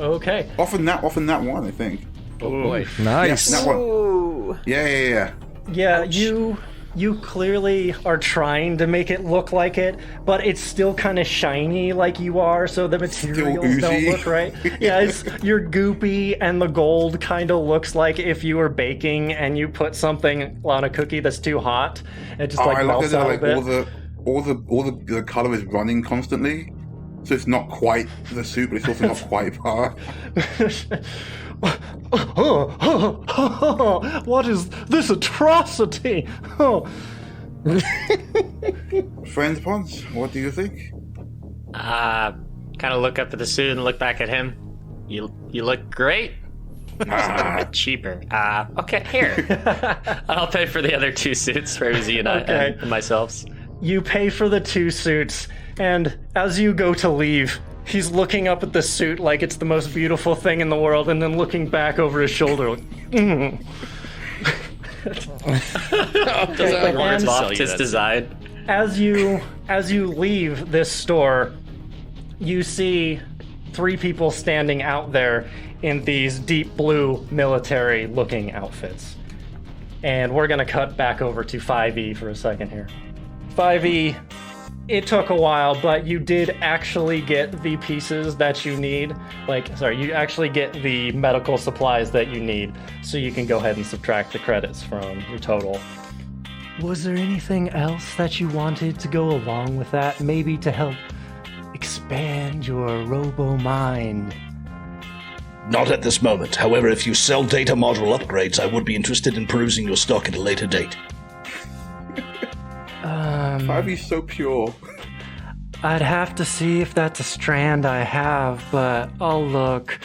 Okay. Often that one, I think. Oh boy. Nice. That one. Ooh. Yeah. Yeah, Ouch. you you clearly are trying to make it look like it, but it's still kind of shiny like you are, so the materials don't look right. Yeah, you're goopy, and the gold kind of looks like if you were baking and you put something on a cookie that's too hot. It just I like melts that out like a bit. all the color is running constantly, so it's not quite the soup, but it's also not quite par. What is this atrocity? Oh. Friend Ponce, what do you think? Kind of look up at the suit and look back at him. You look great. A bit cheaper. Okay, here. I'll pay for the other 2 suits for Uzi and and myself. You pay for the 2 suits, and as you go to leave, he's looking up at the suit like it's the most beautiful thing in the world, and then looking back over his shoulder like, His design. As you leave this store, you see 3 people standing out there in these deep blue military-looking outfits. And we're gonna cut back over to 5E for a second here. 5E, it took a while, but you did actually get the pieces that you need. You actually get the medical supplies that you need, so you can go ahead and subtract the credits from your total. Was there anything else that you wanted to go along with that? Maybe to help expand your robo-mind? Not at this moment. However, if you sell data module upgrades, I would be interested in perusing your stock at a later date. 5E's so pure. I'd have to see if that's a strand I have, but I'll look.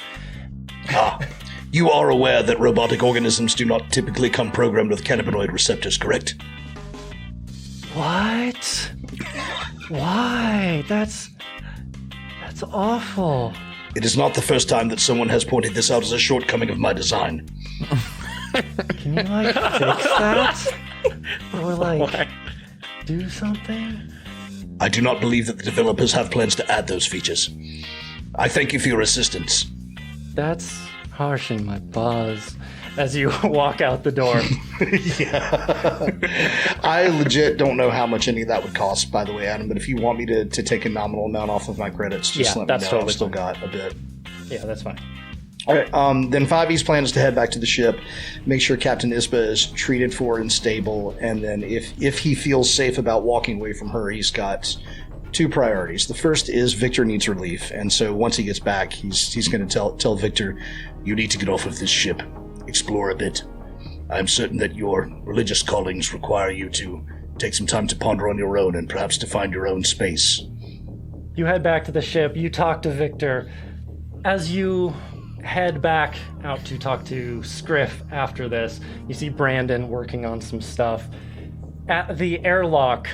You are aware that robotic organisms do not typically come programmed with cannabinoid receptors, correct? What? Why? That's awful. It is not the first time that someone has pointed this out as a shortcoming of my design. Can you, fix that? Or, do something? I do not believe that the developers have plans to add those features. I thank you for your assistance. That's harshing my buzz as you walk out the door. Yeah. I legit don't know how much any of that would cost, by the way, Adam, but if you want me to take a nominal amount off of my credits, just let me know. Totally I've still got a bit. Yeah, that's fine. All right, then 5E's plan is to head back to the ship, make sure Captain Ispa is treated for and stable, and then if he feels safe about walking away from her, he's got 2 priorities. The first is Victor needs relief, and so once he gets back, he's going to tell Victor, you need to get off of this ship, explore a bit. I'm certain that your religious callings require you to take some time to ponder on your own and perhaps to find your own space. You head back to the ship, you talk to Victor. As you head back out to talk to Scriff after this, you see Brandon working on some stuff. At the airlock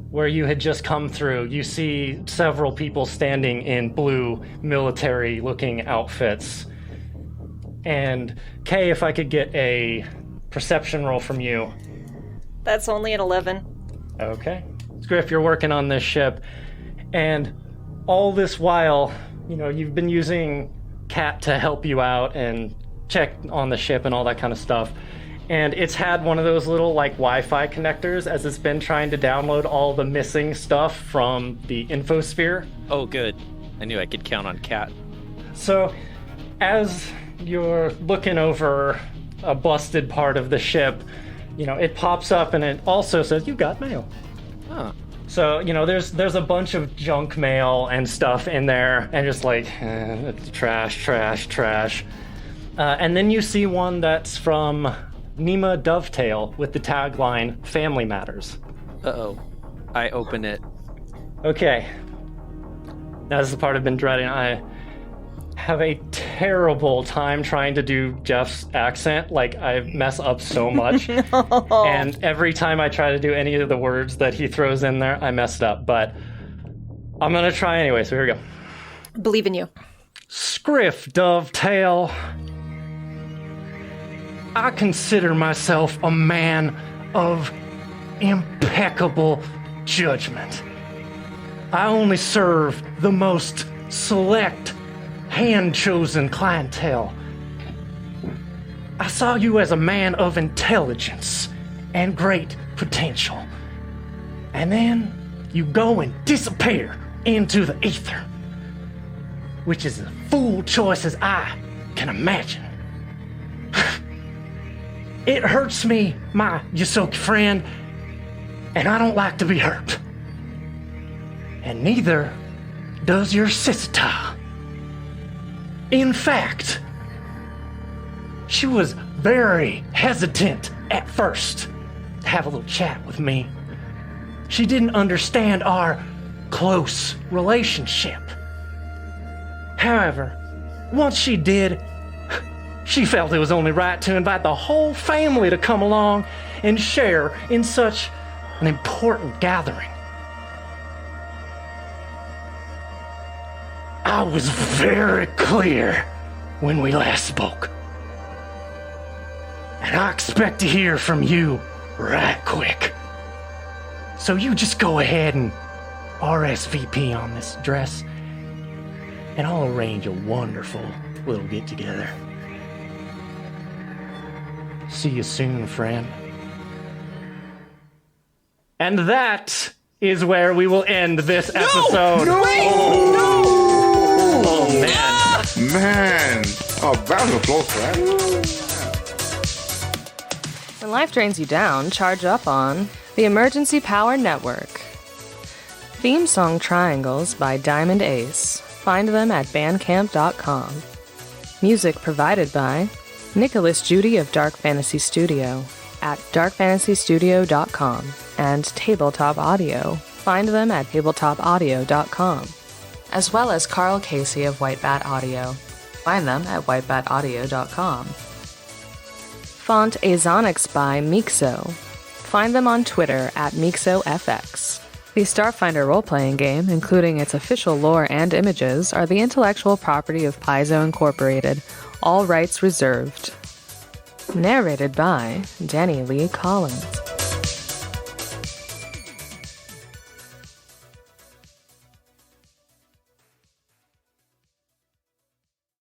where you had just come through, you see several people standing in blue military-looking outfits. And Kay, if I could get a perception roll from you. That's only an 11. Okay. Scriff, you're working on this ship, and all this while, you've been using Cat to help you out and check on the ship and all that kind of stuff. And it's had one of those little Wi-Fi connectors as it's been trying to download all the missing stuff from the infosphere. Oh, good. I knew I could count on Cat. So, as you're looking over a busted part of the ship, it pops up and it also says, you got mail. Huh. So, there's a bunch of junk mail and stuff in there, and just it's trash. And then you see one that's from Nima Dovetail with the tagline, Family Matters. Uh-oh. I open it. Okay. That's the part I've been dreading. I have a terrible time trying to do Jeff's accent. I mess up so much. No. And every time I try to do any of the words that he throws in there, I messed up. But I'm going to try anyway, so here we go. Believe in you. Scriff Dovetail. I consider myself a man of impeccable judgment. I only serve the most select, hand-chosen clientele. I saw you as a man of intelligence and great potential. And then you go and disappear into the ether, which is as fool choice as I can imagine. It hurts me, my Yosoki friend, and I don't like to be hurt. And neither does your sister. In fact, she was very hesitant at first to have a little chat with me. She didn't understand our close relationship. However, once she did, she felt it was only right to invite the whole family to come along and share in such an important gathering. I was very clear when we last spoke. And I expect to hear from you right quick. So you just go ahead and RSVP on this dress, and I'll arrange a wonderful little get-together. See you soon, friend. And that is where we will end this episode. Oh, man. Man! Oh, round of applause for that. When life drains you down, charge up on the Emergency Power Network. Theme song Triangles by Diamond Ace. Find them at bandcamp.com. Music provided by Nicholas Judy of Dark Fantasy Studio at darkfantasystudio.com and Tabletop Audio. Find them at tabletopaudio.com. As well as Carl Casey of White Bat Audio. Find them at whitebataudio.com. Font Azonics by Mixo. Find them on Twitter at MixoFX. The Starfinder role-playing game, including its official lore and images, are the intellectual property of Paizo Incorporated. All rights reserved. Narrated by Danny Lee Collins.